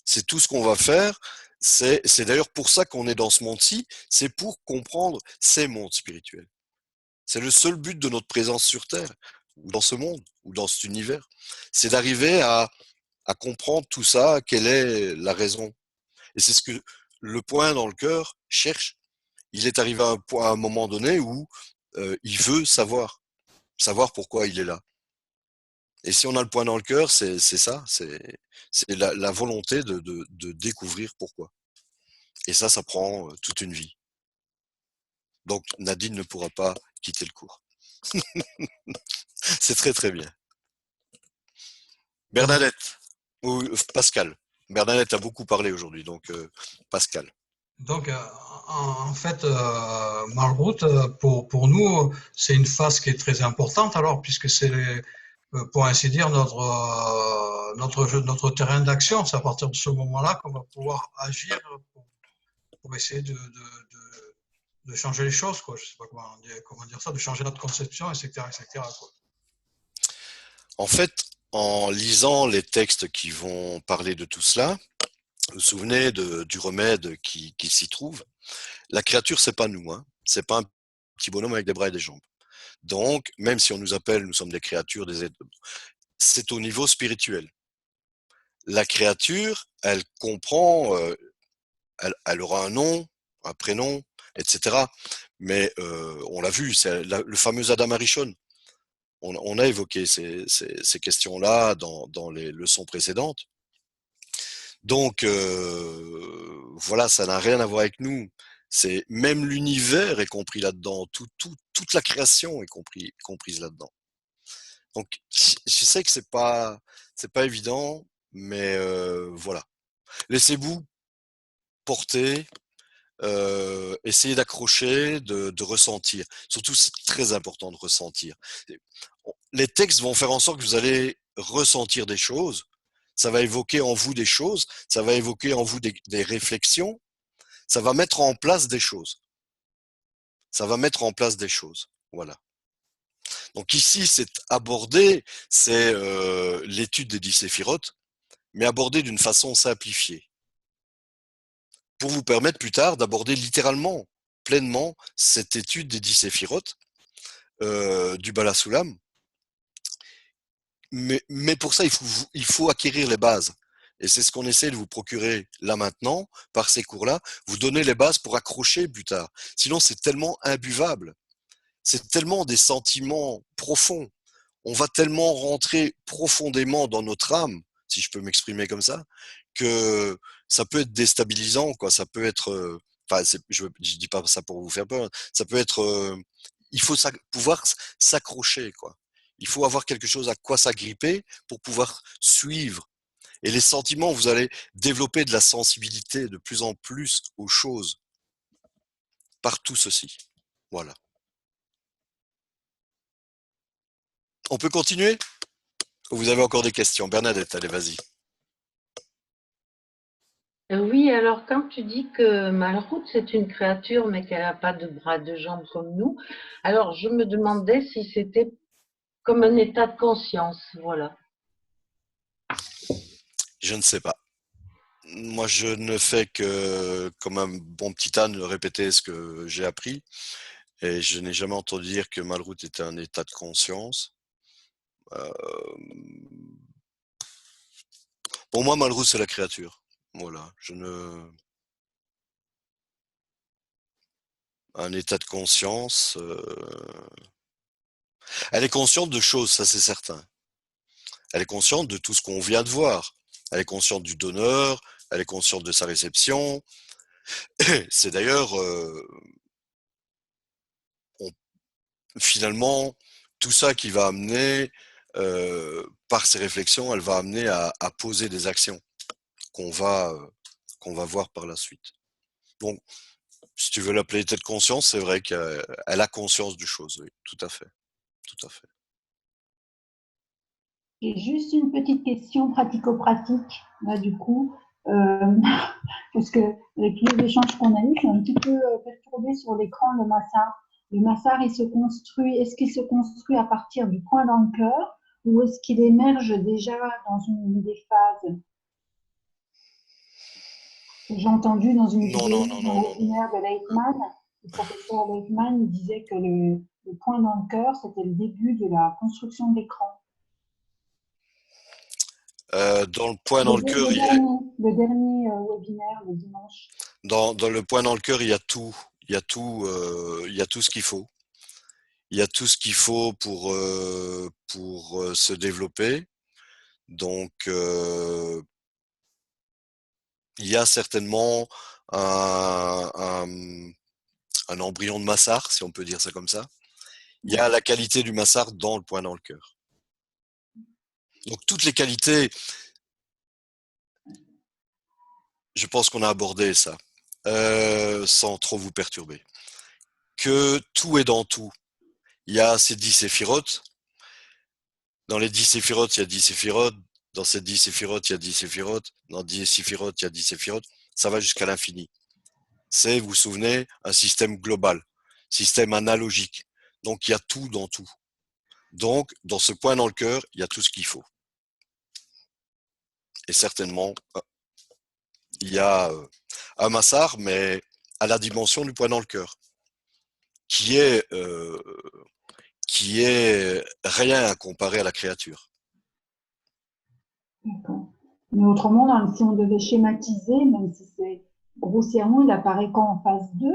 C'est tout ce qu'on va faire. C'est d'ailleurs pour ça qu'on est dans ce monde-ci, c'est pour comprendre ces mondes spirituels. C'est le seul but de notre présence sur Terre, ou dans ce monde, ou dans cet univers. C'est d'arriver à comprendre tout ça, quelle est la raison. Et c'est ce que le point dans le cœur cherche. il est arrivé à un point, à un moment donné où il veut savoir pourquoi il est là. Et si on a le point dans le cœur, c'est ça, c'est la volonté de découvrir pourquoi. Et ça prend toute une vie. Donc Nadine ne pourra pas quitter le cours. C'est très très bien. Bernadette, ou Pascal. Bernadette a beaucoup parlé aujourd'hui, donc Pascal. Donc, en fait, Malroute, pour nous, c'est une phase qui est très importante alors, puisque c'est, pour ainsi dire, notre terrain d'action. C'est à partir de ce moment-là qu'on va pouvoir agir pour essayer de changer les choses, quoi. Je sais pas comment dire ça, de changer notre conception, etc., quoi. En fait, en lisant les textes qui vont parler de tout cela, vous vous souvenez du remède qui s'y trouve. La créature, c'est pas nous, hein. C'est pas un petit bonhomme avec des bras et des jambes. Donc, même si on nous appelle, nous sommes des créatures, des êtres, c'est au niveau spirituel. La créature, elle comprend, elle aura un nom, un prénom, etc. Mais on l'a vu, c'est le fameux Adam Arishon. On a évoqué ces questions-là dans les leçons précédentes. Donc voilà, ça n'a rien à voir avec nous. C'est même l'univers est compris là-dedans, toute la création est comprise là-dedans. Donc je sais que c'est pas évident, mais voilà. Laissez-vous porter, essayez d'accrocher, de ressentir. Surtout, c'est très important de ressentir. Les textes vont faire en sorte que vous allez ressentir des choses. Ça va évoquer en vous des choses. Ça va évoquer en vous des réflexions. Ça va mettre en place des choses. Ça va mettre en place des choses. Voilà. Donc ici, c'est abordé, c'est l'étude des 10 séphirotes, mais abordé d'une façon simplifiée, pour vous permettre plus tard d'aborder littéralement, pleinement, cette étude des 10 séphirotes, du Bala Soulam. Mais pour ça, il faut acquérir les bases. Et c'est ce qu'on essaie de vous procurer là maintenant, par ces cours-là, vous donner les bases pour accrocher plus tard. Sinon, c'est tellement imbuvable. C'est tellement des sentiments profonds. On va tellement rentrer profondément dans notre âme, si je peux m'exprimer comme ça, que ça peut être déstabilisant, quoi. Ça peut être, enfin, je dis pas ça pour vous faire peur. Ça peut être, il faut pouvoir s'accrocher, quoi. Il faut avoir quelque chose à quoi s'agripper pour pouvoir suivre. Et les sentiments, vous allez développer de la sensibilité de plus en plus aux choses par tout ceci. Voilà. On peut continuer? Vous avez encore des questions? Bernadette, allez, vas-y. Oui, alors quand tu dis que Malroute, c'est une créature, mais qu'elle n'a pas de bras, de jambes comme nous, alors je me demandais si c'était comme un état de conscience, voilà. Je ne sais pas. Moi, je ne fais que, comme un bon petit âne, répéter ce que j'ai appris. Et je n'ai jamais entendu dire que Malroute était un état de conscience. Pour moi, Malroute, c'est la créature. Voilà. Un état de conscience. Elle est consciente de choses, ça c'est certain. Elle est consciente de tout ce qu'on vient de voir. Elle est consciente du donneur, elle est consciente de sa réception. C'est d'ailleurs, finalement, tout ça qui va amener, par ses réflexions, elle va amener à poser des actions qu'on va voir par la suite. Donc, si tu veux l'appeler état de conscience, c'est vrai qu'elle a conscience du chose, oui, tout à fait. Tout à fait. J'ai juste une petite question pratico-pratique, là, du coup, parce que avec les échanges qu'on a eus, je suis un petit peu perturbée sur l'écran, le massar. Le massar, est-ce qu'il se construit à partir du point dans le cœur ou est-ce qu'il émerge déjà dans une des phases? J'ai entendu dans une vidéo webinaire de Leitman, le professeur Leitman, il disait que le point dans le cœur, c'était le début de la construction de l'écran. Dans le point dans le cœur, le dernier webinaire le dimanche. Dans le point dans le cœur, il y a tout. il y a tout ce qu'il faut. Il y a tout ce qu'il faut pour se développer. Donc, il y a certainement un embryon de Massard, si on peut dire ça comme ça. Il y a la qualité du Massard dans le point dans le cœur. Donc, toutes les qualités, je pense qu'on a abordé ça, sans trop vous perturber. Que tout est dans tout. Il y a ces 10 séphirotes. Dans les 10 séphirotes, il y a 10 séphirotes. Dans ces 10 séphirotes, il y a 10 séphirotes. Dans 10 séphirotes, il y a 10 séphirotes. Ça va jusqu'à l'infini. C'est, vous vous souvenez, un système global, système analogique. Donc, il y a tout dans tout. Donc, dans ce point dans le cœur, il y a tout ce qu'il faut. Et certainement, il y a un Massard, mais à la dimension du point dans le cœur, qui est rien à comparer à la créature. D'accord. Mais autrement, si on devait schématiser, même si c'est grossièrement, il apparaît quand en phase 2?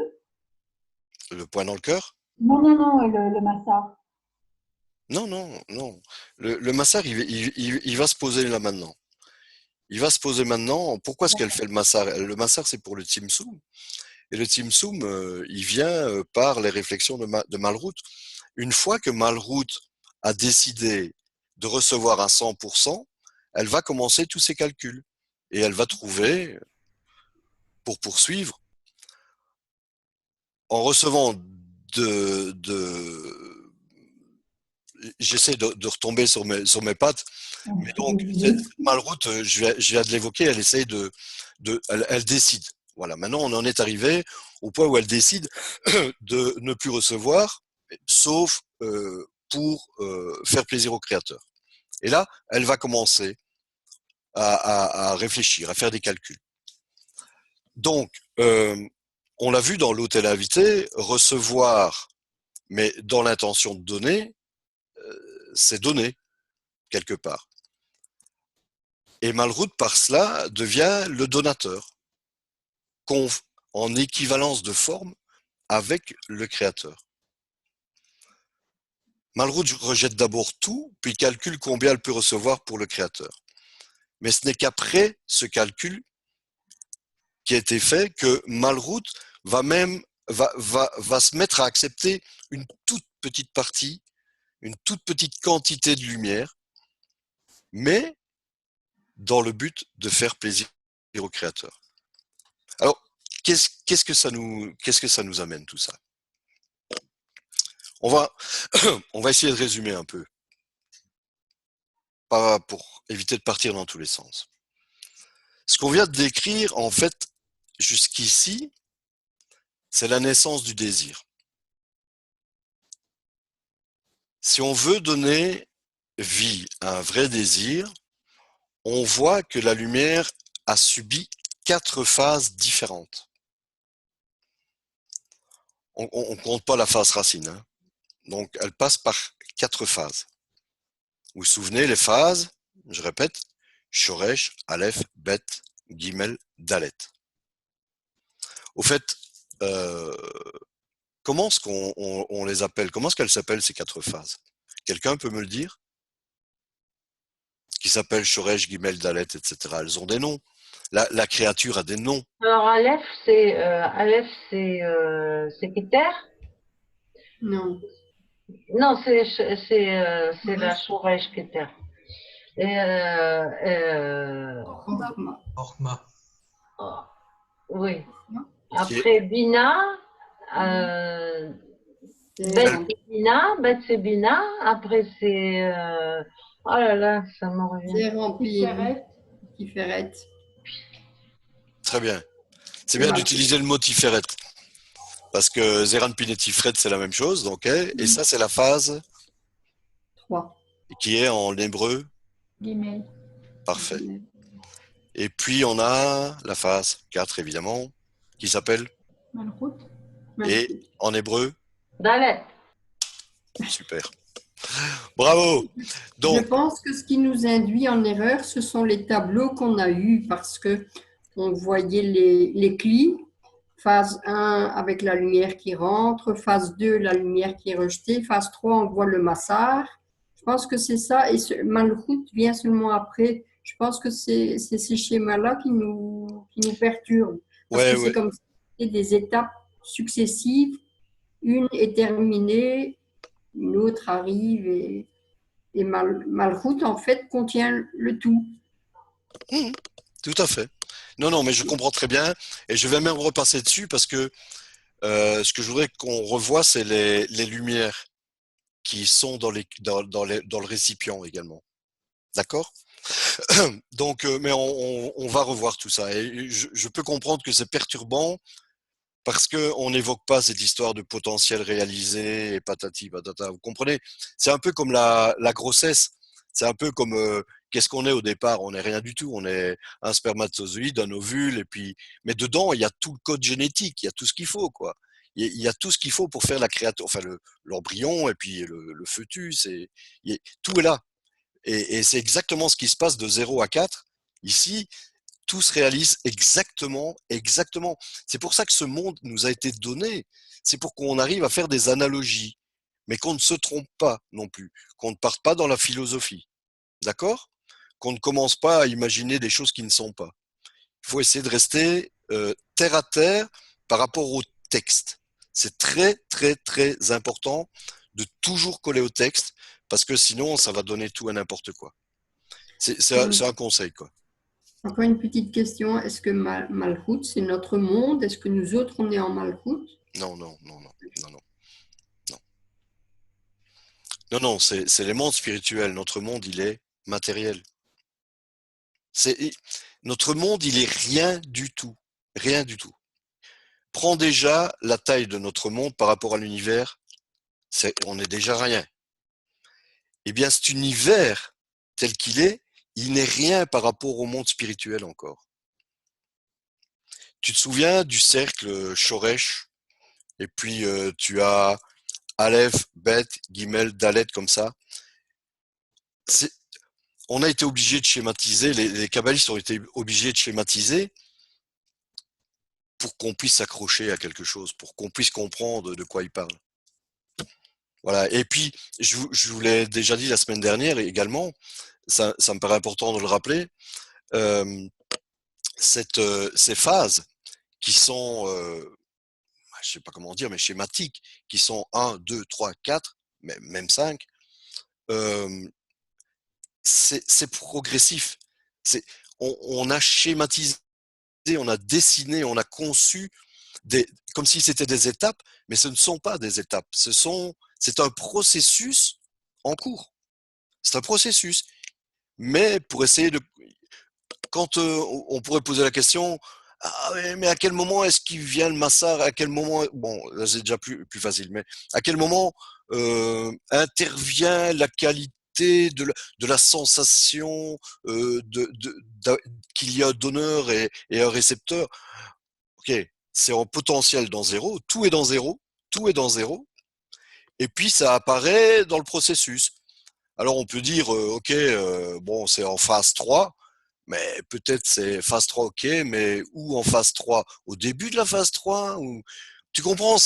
Le point dans le cœur? Non, le Massard. Non. Le Massard, il va se poser là maintenant. Il va se poser maintenant. Pourquoi est-ce qu'elle fait le Massard? Le Massard, c'est pour le Tzimtzum. Et le Tzimtzum, il vient par les réflexions de Malrout. Une fois que Malrout a décidé de recevoir à 100%, elle va commencer tous ses calculs. Et elle va trouver, pour poursuivre, en recevant j'essaie de retomber sur mes pattes, mais donc, Malrout, je viens de l'évoquer, elle essaye elle décide. Voilà, maintenant on en est arrivé au point où elle décide de ne plus recevoir, sauf pour faire plaisir au créateur. Et là, elle va commencer à réfléchir, à faire des calculs. Donc, on l'a vu dans l'hôtel invité, recevoir, mais dans l'intention de donner, c'est donner, quelque part. Et Malrout, par cela, devient le donateur, en équivalence de forme avec le créateur. Malrout rejette d'abord tout, puis calcule combien elle peut recevoir pour le créateur. Mais ce n'est qu'après ce calcul qui a été fait que Malrout va se mettre à accepter une toute petite partie, une toute petite quantité de lumière, mais dans le but de faire plaisir au créateur. Alors, qu'est-ce que ça nous amène tout ça? On va essayer de résumer un peu, pas pour éviter de partir dans tous les sens. Ce qu'on vient de décrire, en fait, jusqu'ici, c'est la naissance du désir. Si on veut donner vie à un vrai désir, on voit que la lumière a subi 4 phases différentes. On ne compte pas la phase racine, hein. Donc elle passe par 4 phases. Vous vous souvenez les phases? Je répète, Shoresh, Aleph, Bet, Gimel, Dalet. Au fait, comment est-ce qu'on les appelle? Comment est-ce qu'elles s'appellent ces 4 phases? Quelqu'un peut me le dire? Qui s'appellent Shoresh, Gimel, Dalet, etc. Elles ont des noms. La créature a des noms. Alors, Aleph, c'est Keter. Non. Non, c'est la Shoresh Keter. Et Orma. oui. Après Bina, Bet c'est Bina. Après c'est oh là là, ça me revient. Tiferet. Très bien. C'est bien d'utiliser le mot Tiferet. Parce que Zeranpin et Tiferet, c'est la même chose. Donc, et ça, c'est la phase 3. Qui est en hébreu Gimel. Parfait. Et puis, on a la phase 4, évidemment, qui s'appelle Malrout. Et en hébreu Dalet. Super. Bravo. Donc, je pense que ce qui nous induit en erreur, ce sont les tableaux qu'on a eus parce que on voyait les clis phase 1 avec la lumière qui rentre, phase 2, la lumière qui est rejetée, phase 3, on voit le massar. Je pense que c'est ça, et Malhut vient seulement après. Je pense que c'est ces schémas-là qui nous perturbent, parce Ouais, que c'est ouais. comme si c'était des étapes successives, une est terminée, une autre arrive, et Malhut, en fait, contient le tout. Mhm, tout à fait. Non, non, mais je comprends très bien. Et je vais même repasser dessus parce que ce que je voudrais qu'on revoie, c'est les lumières qui sont dans le récipient également. D'accord? Donc, mais on va revoir tout ça. Et je peux comprendre que c'est perturbant parce qu'on n'évoque pas cette histoire de potentiel réalisé et patati patata. Vous comprenez? C'est un peu comme la grossesse. C'est un peu comme qu'est-ce qu'on est au départ? On n'est rien du tout. On est un spermatozoïde, un ovule, et puis mais dedans il y a tout le code génétique, il y a tout ce qu'il faut, quoi. Il y a tout ce qu'il faut pour faire la créature, enfin l'embryon et puis le fœtus. Tout est là. Et c'est exactement ce qui se passe de 0 à 4. Ici, tout se réalise exactement, exactement. C'est pour ça que ce monde nous a été donné. C'est pour qu'on arrive à faire des analogies, mais qu'on ne se trompe pas non plus, qu'on ne parte pas dans la philosophie. D'accord? Qu'on ne commence pas à imaginer des choses qui ne sont pas. Il faut essayer de rester terre à terre par rapport au texte. C'est très, très, très important de toujours coller au texte, parce que sinon, ça va donner tout à n'importe quoi. C'est un conseil, quoi. Encore une petite question. Est-ce que Malhut, c'est notre monde? Est-ce que nous autres, on est en Malhut? Non, non, non, non, non, non. Non, non, c'est les mondes spirituels. Notre monde, il est matériel. Notre monde, il est rien du tout. Rien du tout. Prends déjà la taille de notre monde par rapport à l'univers. On est déjà rien. Eh bien, cet univers tel qu'il est, il n'est rien par rapport au monde spirituel encore. Tu te souviens du cercle Shoresh, et puis tu as Aleph, Bet, Gimel, Dalet comme ça. On a été obligé de schématiser, les kabbalistes ont été obligés de schématiser pour qu'on puisse s'accrocher à quelque chose, pour qu'on puisse comprendre de quoi ils parlent. Voilà. Et puis, je vous l'ai déjà dit la semaine dernière également, ça me paraît important de le rappeler, ces phases qui sont, je sais pas comment dire, mais schématiques, qui sont 1, 2, 3, 4, même 5, c'est progressif. On a schématisé, on a dessiné, on a conçu comme si c'était des étapes, mais ce ne sont pas des étapes. C'est un processus en cours. C'est un processus. Mais pour essayer de, quand on pourrait poser la question, ah, mais à quel moment est-ce qu'il vient le massar? À quel moment, bon, là c'est déjà plus facile, mais à quel moment intervient la qualité de la sensation qu'il y a un donneur et un récepteur? Ok, c'est en potentiel dans zéro, tout est dans zéro, tout est dans zéro, et puis ça apparaît dans le processus. Alors on peut dire, ok, bon, c'est en phase 3, mais peut-être c'est phase 3, ok, mais où en phase 3? Au début de la phase 3 ou... Tu comprends,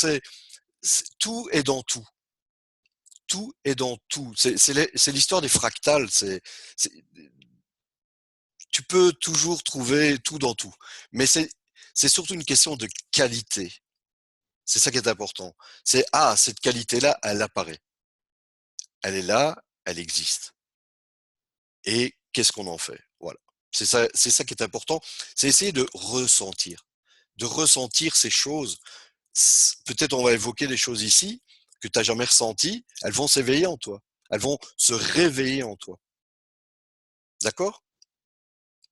tout est dans tout. Tout est dans tout. C'est l'histoire des fractales. Tu peux toujours trouver tout dans tout. Mais c'est surtout une question de qualité. C'est ça qui est important. Cette qualité-là, elle apparaît. Elle est là, elle existe. Et qu'est-ce qu'on en fait? Voilà. C'est ça qui est important. C'est essayer de ressentir ces choses. Peut-être on va évoquer des choses ici que tu n'as jamais ressenties. Elles vont s'éveiller en toi. Elles vont se réveiller en toi. D'accord?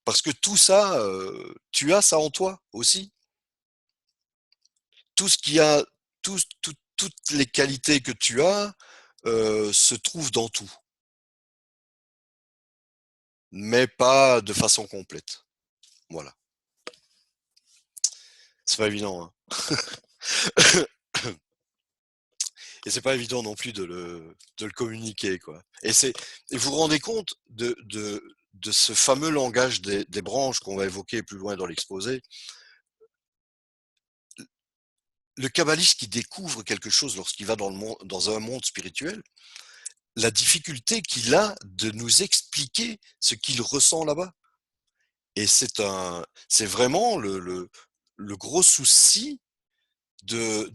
Parce que tout ça, tu as ça en toi aussi. Tout ce qu'il y a, toutes les qualités que tu as se trouvent dans tout, mais pas de façon complète. Voilà. C'est pas évident, hein. Et c'est pas évident non plus de le communiquer, quoi. Et vous vous rendez compte de ce fameux langage des branches qu'on va évoquer plus loin dans l'exposé. le kabbaliste qui découvre quelque chose lorsqu'il va dans un monde spirituel, la difficulté qu'il a de nous expliquer ce qu'il ressent là-bas. Et c'est vraiment le gros souci de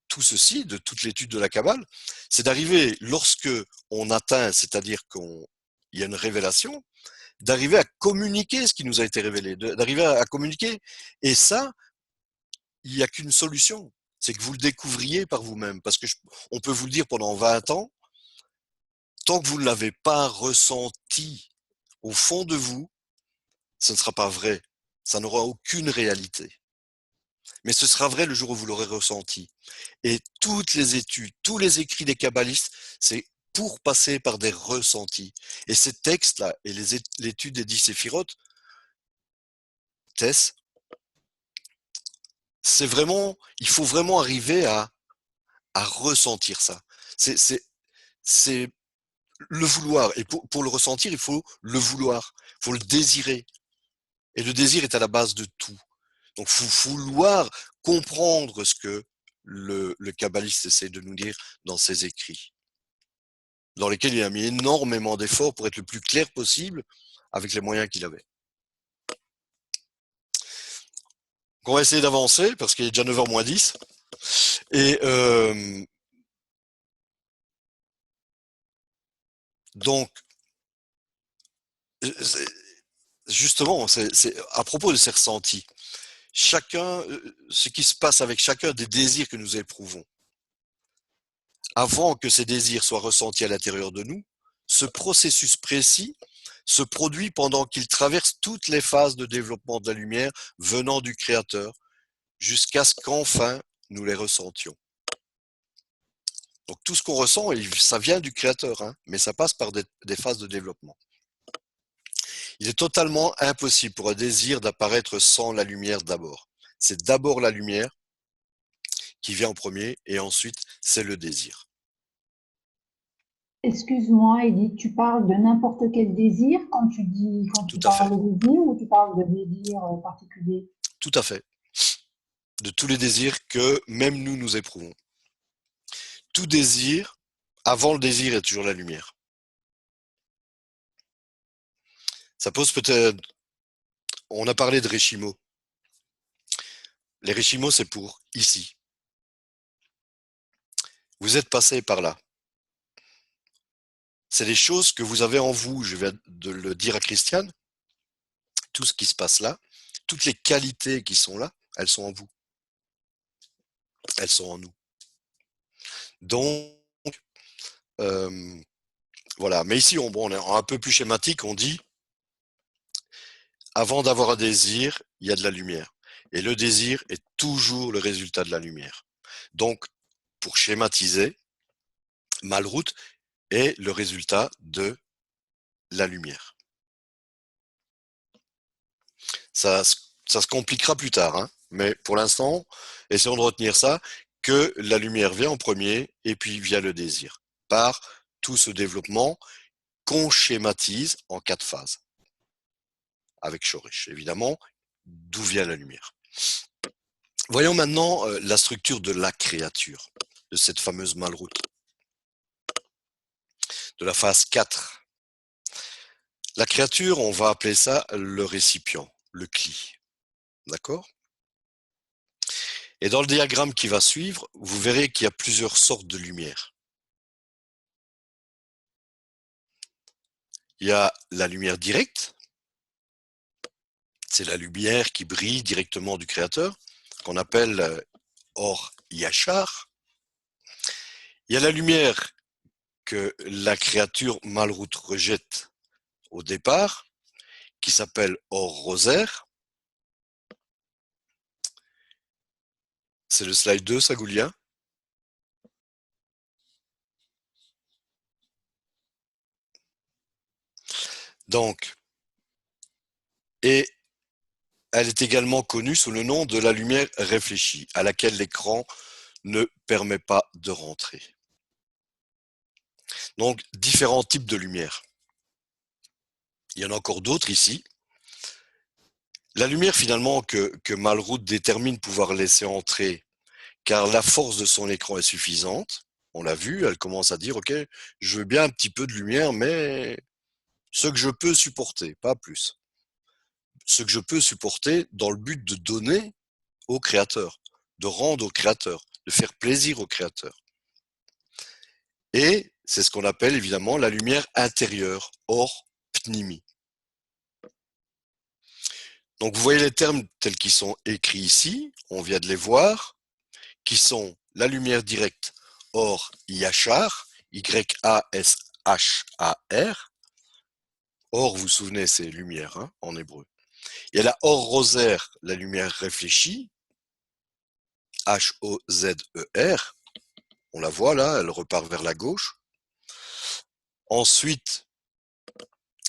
tout ceci, de toute l'étude de la Kabbale, c'est d'arriver, lorsque on atteint, c'est-à-dire qu'il y a une révélation, d'arriver à communiquer ce qui nous a été révélé, d'arriver à communiquer. Et ça, il n'y a qu'une solution, c'est que vous le découvriez par vous-même. Parce que on peut vous le dire pendant 20 ans, tant que vous ne l'avez pas ressenti au fond de vous, ce ne sera pas vrai. Ça n'aura aucune réalité. Mais ce sera vrai le jour où vous l'aurez ressenti. Et toutes les études, tous les écrits des kabbalistes, c'est pour passer par des ressentis. Et ces textes-là, et l'étude des 10 séphirotes, Tess, c'est vraiment, il faut vraiment arriver à ressentir ça. C'est le vouloir. Et pour le ressentir, il faut le vouloir. Il faut le désirer. Et le désir est à la base de tout. Donc, il faut vouloir comprendre ce que le kabbaliste essaie de nous dire dans ses écrits, dans lesquels il a mis énormément d'efforts pour être le plus clair possible avec les moyens qu'il avait. Donc, on va essayer d'avancer parce qu'il est déjà 9h moins 10. Et donc, justement, c'est à propos de ces ressentis. Chacun, ce qui se passe avec chacun des désirs que nous éprouvons, avant que ces désirs soient ressentis à l'intérieur de nous, ce processus précis se produit pendant qu'il traverse toutes les phases de développement de la lumière venant du Créateur, jusqu'à ce qu'enfin nous les ressentions. Donc tout ce qu'on ressent, ça vient du Créateur, hein, mais ça passe par des phases de développement. Il est totalement impossible pour un désir d'apparaître sans la lumière d'abord. C'est d'abord la lumière qui vient en premier, et ensuite c'est le désir. Excuse-moi, Edith, tu parles de n'importe quel désir quand tu parles de désir, ou tu parles de désir particulier? Tout à fait. De tous les désirs que même nous éprouvons. Tout désir, avant le désir, est toujours la lumière. Ça pose peut-être... On a parlé de Reshimo. Les Reshimo, c'est pour ici. Vous êtes passé par là. C'est les choses que vous avez en vous, je vais de le dire à Christiane. Tout ce qui se passe là, toutes les qualités qui sont là, elles sont en vous. Elles sont en nous. Donc, voilà. Mais ici, on est un peu plus schématique, on dit, avant d'avoir un désir, il y a de la lumière. Et le désir est toujours le résultat de la lumière. Donc, pour schématiser, Malroute est le résultat de la lumière. Ça se compliquera plus tard, hein, mais pour l'instant, essayons de retenir ça, que la lumière vient en premier et puis via le désir, par tout ce développement qu'on schématise en 4 phases. Avec Shorish, évidemment, d'où vient la lumière. Voyons maintenant la structure de la créature, de cette fameuse Malroute, de la phase 4. La créature, on va appeler ça le récipient, le cli. D'accord ? Et dans le diagramme qui va suivre, vous verrez qu'il y a plusieurs sortes de lumière. Il y a la lumière directe, c'est la lumière qui brille directement du Créateur, qu'on appelle Or Yachar. Il y a la lumière que la créature Malroute rejette au départ, qui s'appelle Or Rosaire. C'est le slide 2, Sagoulien. Donc, et elle est également connue sous le nom de la lumière réfléchie, à laquelle l'écran ne permet pas de rentrer. Donc, différents types de lumière. Il y en a encore d'autres ici. La lumière finalement que Malraux détermine pouvoir laisser entrer, car la force de son écran est suffisante. On l'a vu, elle commence à dire, OK, je veux bien un petit peu de lumière, mais ce que je peux supporter, pas plus. Ce que je peux supporter dans le but de donner au créateur, de rendre au créateur, de faire plaisir au créateur. Et c'est ce qu'on appelle évidemment la lumière intérieure, or pnimi. Donc vous voyez les termes tels qu'ils sont écrits ici, on vient de les voir, qui sont la lumière directe, or yachar, Y-A-S-H-A-R. Or, vous vous souvenez, c'est lumière hein, en hébreu. Il y a la or rosaire, la lumière réfléchie, H-O-Z-E-R. On la voit là, elle repart vers la gauche. Ensuite,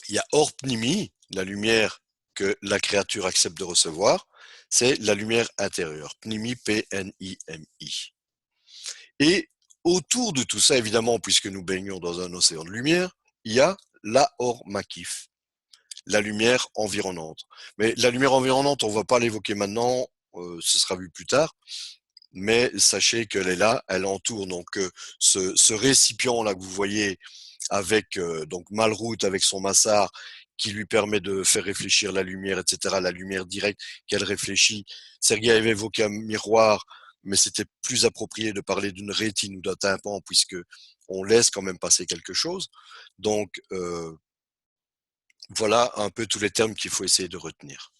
il y a or pnimi, la lumière que la créature accepte de recevoir. C'est la lumière intérieure, pnimi, P-N-I-M-I. Et autour de tout ça, évidemment, puisque nous baignons dans un océan de lumière, il y a la or makif, la lumière environnante. Mais la lumière environnante, on ne va pas l'évoquer maintenant, ce sera vu plus tard, mais sachez qu'elle est là, elle entoure donc ce récipient là que vous voyez avec donc Malraux avec son massard qui lui permet de faire réfléchir la lumière, etc., la lumière directe qu'elle réfléchit. Sergueï avait évoqué un miroir, mais c'était plus approprié de parler d'une rétine ou d'un tympan puisque on laisse quand même passer quelque chose. Donc voilà un peu tous les termes qu'il faut essayer de retenir.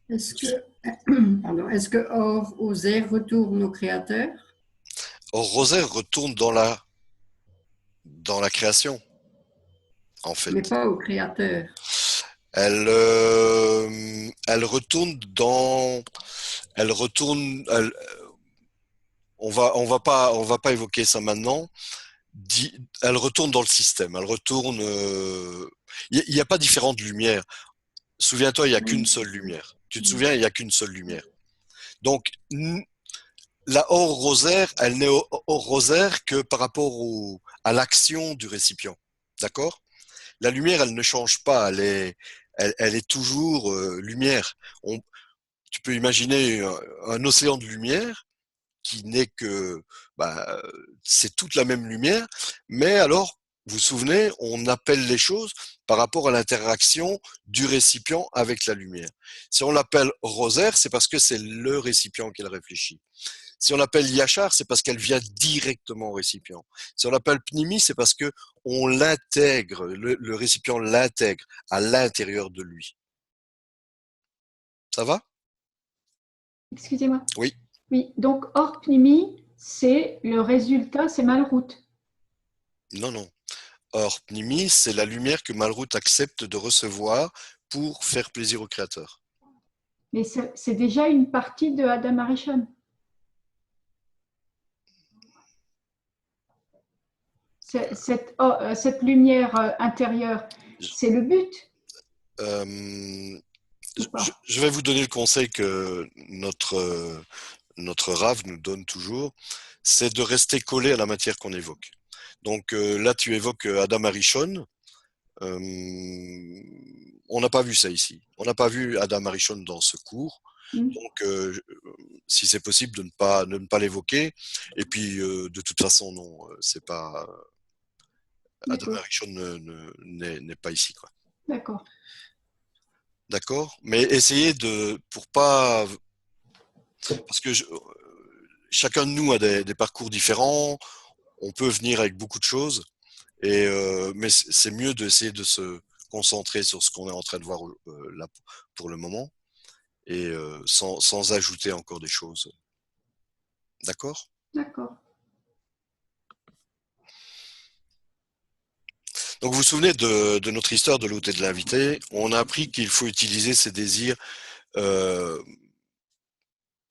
Est-ce que Or Oser retourne au créateur? Or Rosaire retourne dans la création, en fait. Mais pas au créateur. Elle retourne on va pas évoquer ça maintenant. Elle retourne dans le système. Elle retourne. Il n'y a pas différentes lumières. Souviens-toi, il n'y a qu'une seule lumière. Tu te souviens, il n'y a qu'une seule lumière. Donc, la or rosaire, elle n'est or rosaire que par rapport à l'action du récipient. D'accord? La lumière, elle ne change pas. Elle est toujours lumière. Tu peux imaginer un océan de lumière qui n'est que, c'est toute la même lumière, mais alors, vous vous souvenez, on appelle les choses par rapport à l'interaction du récipient avec la lumière. Si on l'appelle rosaire, c'est parce que c'est le récipient qu'elle réfléchit. Si on l'appelle yachar, c'est parce qu'elle vient directement au récipient. Si on l'appelle pnimi, c'est parce que on l'intègre, le récipient l'intègre à l'intérieur de lui. Ça va? Excusez-moi. Oui. Oui, donc Or Pnimi, c'est le résultat, c'est Malraux. Non, non. Or, pnimi, c'est la lumière que Malraux accepte de recevoir pour faire plaisir au créateur. Mais c'est déjà une partie de Adam Arishon. Cette lumière intérieure, c'est le but. Je vais vous donner le conseil que notre Rav nous donne toujours, c'est de rester collé à la matière qu'on évoque. Donc là, tu évoques Adam Arishon. On n'a pas vu ça ici. On n'a pas vu Adam Arishon dans ce cours. Donc, si c'est possible de ne pas l'évoquer. Et puis, de toute façon, non, c'est pas Adam Arishon n'est pas ici, quoi. D'accord. D'accord. Mais essayez pour pas, parce que chacun de nous a des parcours différents. On peut venir avec beaucoup de choses, mais c'est mieux d'essayer de se concentrer sur ce qu'on est en train de voir là pour le moment, et sans ajouter encore des choses. D'accord? D'accord. Donc vous vous souvenez de notre histoire de l'hôte et de l'invité. On a appris qu'il faut utiliser ses désirs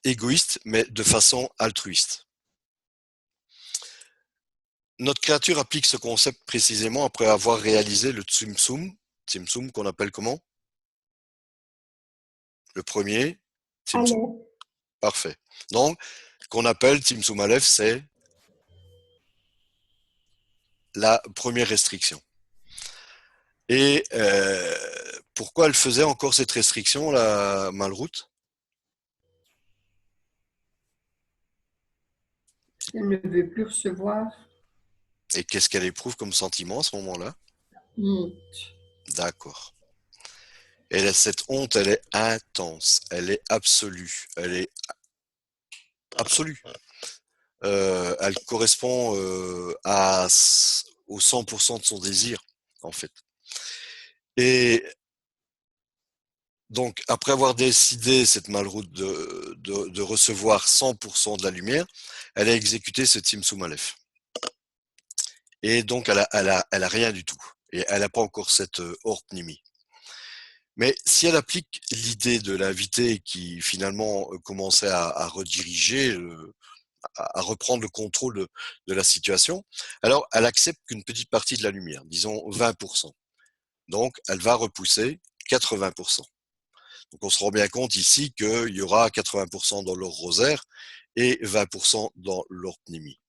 égoïstes, mais de façon altruiste. Notre créature applique ce concept précisément après avoir réalisé le Tzimtzum. Tzimtzum qu'on appelle comment? Le premier, Tzimtzum. Parfait. Donc, qu'on appelle Tzimtzum Aleph, c'est la première restriction. Et pourquoi elle faisait encore cette restriction, la Malroute? Elle ne veut plus recevoir. Et qu'est-ce qu'elle éprouve comme sentiment à ce moment-là? Honte. D'accord. Et cette honte, elle est intense, elle est absolue, elle est absolue. Elle correspond au 100% de son désir, en fait. Et donc, après avoir décidé, cette Malroute, de recevoir 100% de la lumière, elle a exécuté ce Tzimtzum Aleph. Et donc, elle a rien du tout. Et elle n'a pas encore cette Ort Nimi. Mais si elle applique l'idée de l'invité qui finalement commençait à rediriger, à reprendre le contrôle de la situation, alors elle accepte qu'une petite partie de la lumière, disons 20%. Donc, elle va repousser 80%. Donc, on se rend bien compte ici qu'il y aura 80% dans l'or rosaire et 20% dans l'or pnimi.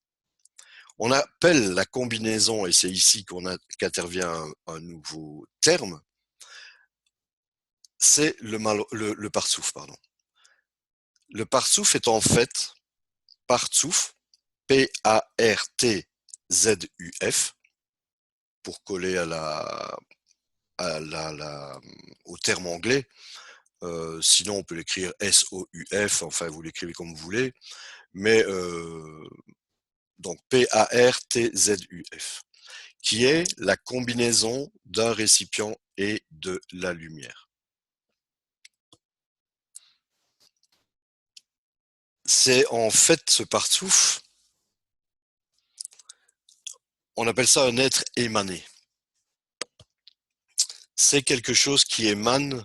On appelle la combinaison, et c'est ici qu'intervient un nouveau terme, c'est le partsouf, pardon. Le partsouf est en fait partsouf, P-A-R-T-Z-U-F, pour coller au terme anglais. Sinon, on peut l'écrire S-O-U-F, enfin, vous l'écrivez comme vous voulez. Mais donc P-A-R-T-Z-U-F, qui est la combinaison d'un récipient et de la lumière. C'est en fait ce partsouf, on appelle ça un être émané. C'est quelque chose qui émane.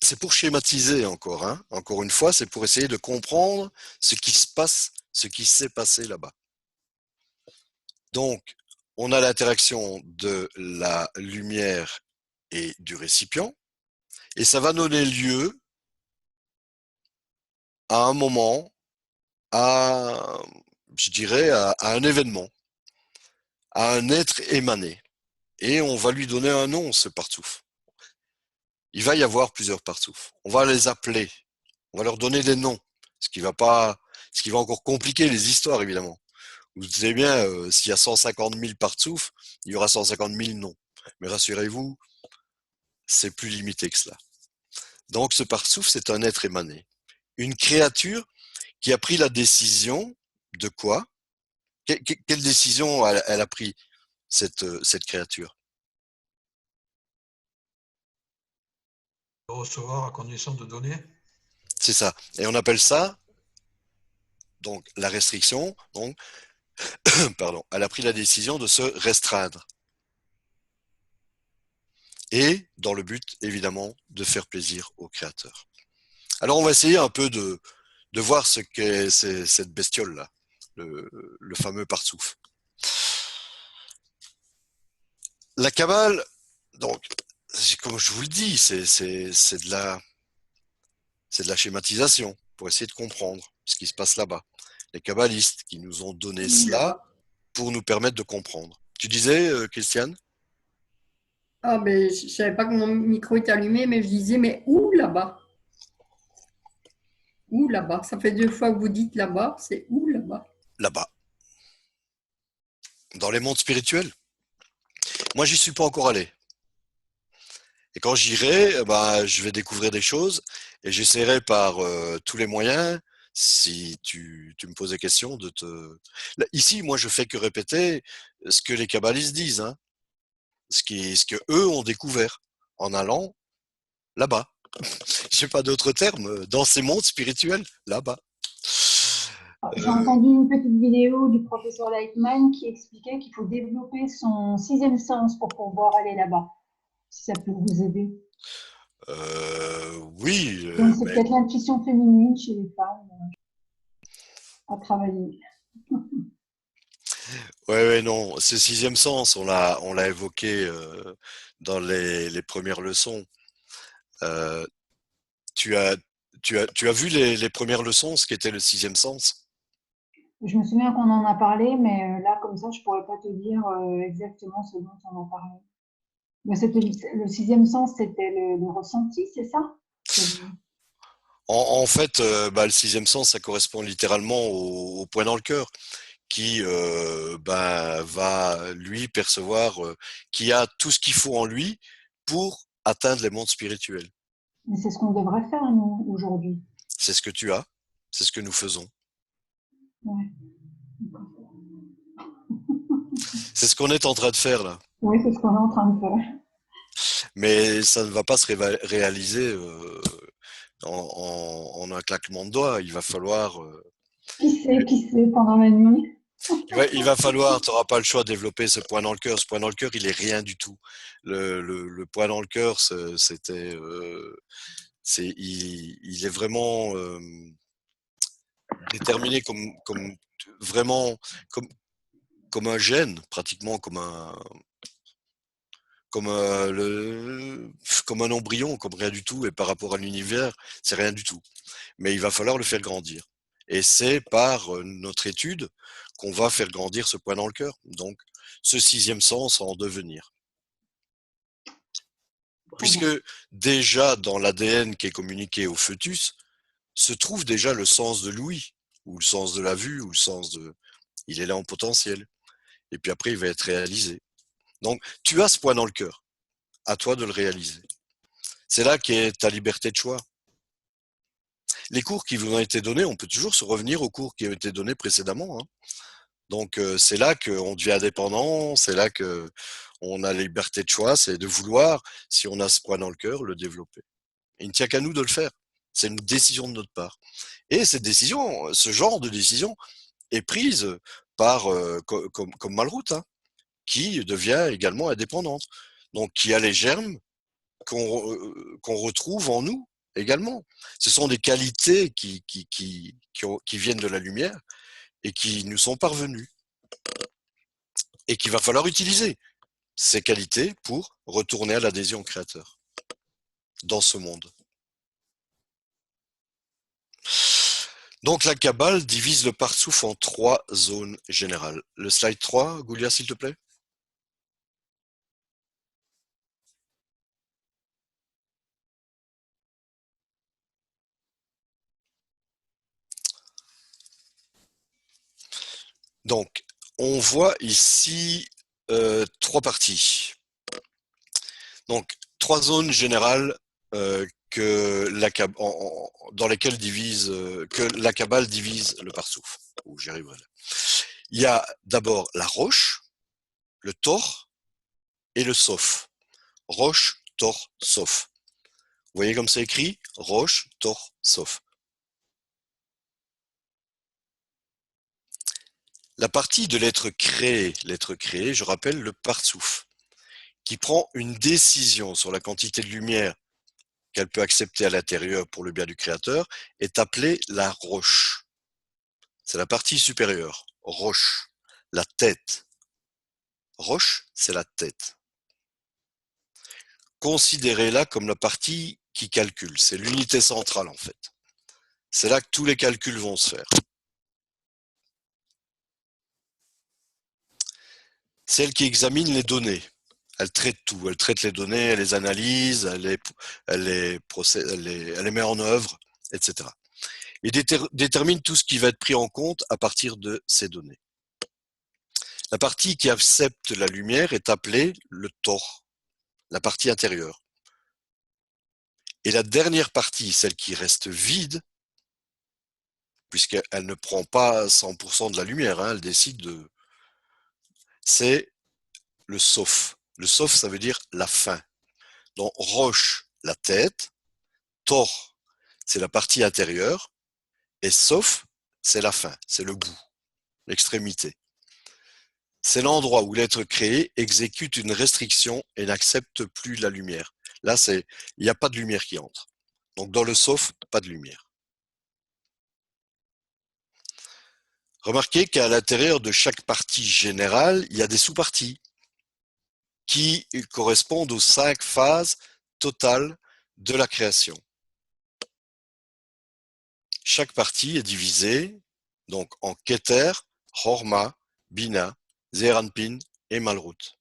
C'est pour schématiser encore, hein. Encore une fois, c'est pour essayer de comprendre ce qui se passe, ce qui s'est passé là-bas. Donc, on a l'interaction de la lumière et du récipient, et ça va donner lieu à un moment, je dirais, à un événement, à un être émané. Et on va lui donner un nom, ce partsouf. Il va y avoir plusieurs partsoufs. On va les appeler, on va leur donner des noms, ce qui va encore compliquer les histoires, évidemment. Vous savez bien, s'il y a 150 000 partsoufs, il y aura 150 000 noms. Mais rassurez-vous, c'est plus limité que cela. Donc ce partsouf, c'est un être émané. Une créature qui a pris la décision de quoi? Quelle décision elle a pris, cette créature? De recevoir à condition de donner. C'est ça. Et on appelle ça donc la restriction. Donc, pardon, elle a pris la décision de se restreindre. Et dans le but, évidemment, de faire plaisir au créateur. Alors on va essayer un peu de voir ce qu'est cette bestiole-là, le fameux partsouf. La Kabbale, donc, comme je vous le dis, c'est de la schématisation pour essayer de comprendre ce qui se passe là-bas. Les kabbalistes qui nous ont donné cela pour nous permettre de comprendre. Tu disais, Christiane? Ah, ben, je ne savais pas que mon micro était allumé, mais je disais, mais où là-bas? Où là-bas? Ça fait 2 fois que vous dites là-bas, c'est où là-bas? Là-bas. Dans les mondes spirituels. Moi, j'y suis pas encore allé. Et quand j'irai, bah, je vais découvrir des choses et j'essaierai par tous les moyens, si tu me poses des questions, de te... Là, ici, moi, je fais que répéter ce que les kabbalistes disent, hein, ce que eux ont découvert en allant là-bas. J'ai pas d'autres termes, dans ces mondes spirituels, là-bas. J'ai entendu une petite vidéo du professeur Lightman qui expliquait qu'il faut développer son 6e sens pour pouvoir aller là-bas, si ça peut vous aider. Oui. Donc c'est peut-être l'intuition féminine chez les femmes à travailler. Ouais, non, ce 6e sens, on l'a évoqué dans les premières leçons. Euh, tu as vu les premières leçons, ce qu'était le 6e sens? Je me souviens qu'on en a parlé, mais là, comme ça, je pourrais pas te dire exactement ce dont on a parlé. Mais c'était le sixième sens, c'était le ressenti, c'est ça? En fait, le sixième sens, ça correspond littéralement au point dans le cœur, qui va lui percevoir, qui a tout ce qu'il faut en lui pour atteindre les mondes spirituels. Mais c'est ce qu'on devrait faire, nous, aujourd'hui. C'est ce que tu as, c'est ce que nous faisons. Ouais. C'est ce qu'on est en train de faire là. Oui, c'est ce qu'on est en train de faire. Mais ça ne va pas se réaliser en un claquement de doigts. Il va falloir... Qui sait, pendant la nuit. il va falloir, tu n'auras pas le choix de développer ce point dans le cœur. Ce point dans le cœur, il est rien du tout. Le point dans le cœur, il est vraiment déterminé vraiment comme un gène, pratiquement comme un embryon, comme rien du tout. Et par rapport à l'univers, c'est rien du tout. Mais il va falloir le faire grandir. Et c'est par notre étude qu'on va faire grandir ce point dans le cœur. Donc, ce sixième sens en devenir. Puisque déjà dans l'ADN qui est communiqué au fœtus, se trouve déjà le sens de l'ouïe, ou le sens de la vue, ou le sens de... Il est là en potentiel. Et puis après, il va être réalisé. Donc, tu as ce point dans le cœur. À toi de le réaliser. C'est là qu'est ta liberté de choix. Les cours qui vous ont été donnés, on peut toujours se revenir aux cours qui ont été donnés précédemment. Hein. Donc, c'est là qu'on devient indépendant, c'est là qu'on a la liberté de choix, c'est de vouloir, si on a ce point dans le cœur, le développer. Il ne tient qu'à nous de le faire. C'est une décision de notre part. Et cette décision, ce genre de décision, est prise par, comme Malroute, hein, qui devient également indépendante. Donc, qui a les germes qu'on retrouve en nous également. Ce sont des qualités qui viennent de la lumière et qui nous sont parvenues. Et qu'il va falloir utiliser ces qualités pour retourner à l'adhésion au Créateur dans ce monde. Donc la Kabbale divise le Partsouf en 3 zones générales. Le slide 3, Goulia, s'il te plaît. Donc, on voit ici 3 parties. Donc, 3 zones générales dans lesquelles que la Kabbale divise le Partsouf. J'y arriverai là. Il y a d'abord la roche, le tor et le sof. Roche, tor, sof. Vous voyez comme c'est écrit? Roche, tor, sof. La partie de l'être créé, je rappelle le Partsouf, qui prend une décision sur la quantité de lumière qu'elle peut accepter à l'intérieur pour le bien du Créateur, est appelée la roche. C'est la partie supérieure. Roche, la tête. Roche, c'est la tête. Considérez-la comme la partie qui calcule. C'est l'unité centrale, en fait. C'est là que tous les calculs vont se faire. C'est elle qui examine les données. Elle traite tout. Elle traite les données, elle les analyse, elle les met en œuvre, etc. Et détermine tout ce qui va être pris en compte à partir de ces données. La partie qui accepte la lumière est appelée le tor, la partie intérieure. Et la dernière partie, celle qui reste vide, puisqu'elle ne prend pas 100% de la lumière, hein, elle décide de... C'est le sof. Le sof, ça veut dire la fin. Donc, roche, la tête, tor, c'est la partie intérieure, et sof, c'est la fin, c'est le bout, l'extrémité. C'est l'endroit où l'être créé exécute une restriction et n'accepte plus la lumière. Là, il n'y a pas de lumière qui entre. Donc, dans le sof, pas de lumière. Remarquez qu'à l'intérieur de chaque partie générale, il y a des sous-parties qui correspondent aux 5 phases totales de la création. Chaque partie est divisée Donc en Keter, Horma, Bina, Zeranpin et Malrout.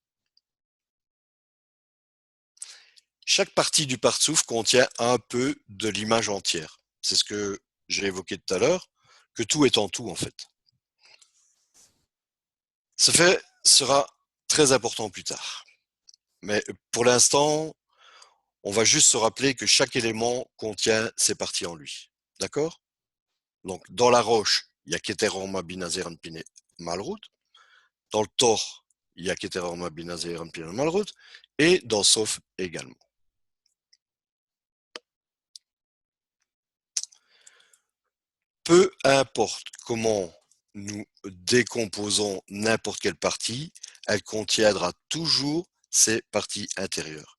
Chaque partie du Partsouf contient un peu de l'image entière. C'est ce que j'ai évoqué tout à l'heure, que tout est en tout en fait. Ce fait sera très important plus tard. Mais pour l'instant, on va juste se rappeler que chaque élément contient ses parties en lui. D'accord? Donc, dans la roche, il y a Keter, Horma, Bina, Zeranpin et Malrout. Dans le Tor, il y a Keter, Horma, Bina, Zeranpin et Malrout. Et dans Sof également. Peu importe comment nous décomposons n'importe quelle partie, elle contiendra toujours ses parties intérieures.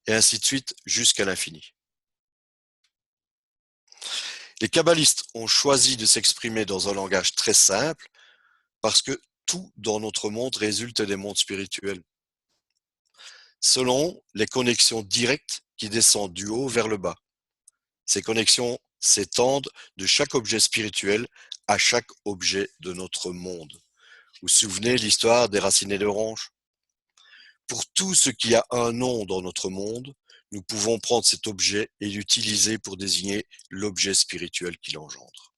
Et ainsi de suite jusqu'à l'infini. Les kabbalistes ont choisi de s'exprimer dans un langage très simple parce que tout dans notre monde résulte des mondes spirituels. Selon les connexions directes qui descendent du haut vers le bas. Ces connexions s'étendent de chaque objet spirituel à chaque objet de notre monde. Vous vous souvenez l'histoire des racines et des branches? Pour tout ce qui a un nom dans notre monde, nous pouvons prendre cet objet et l'utiliser pour désigner l'objet spirituel qui l'engendre.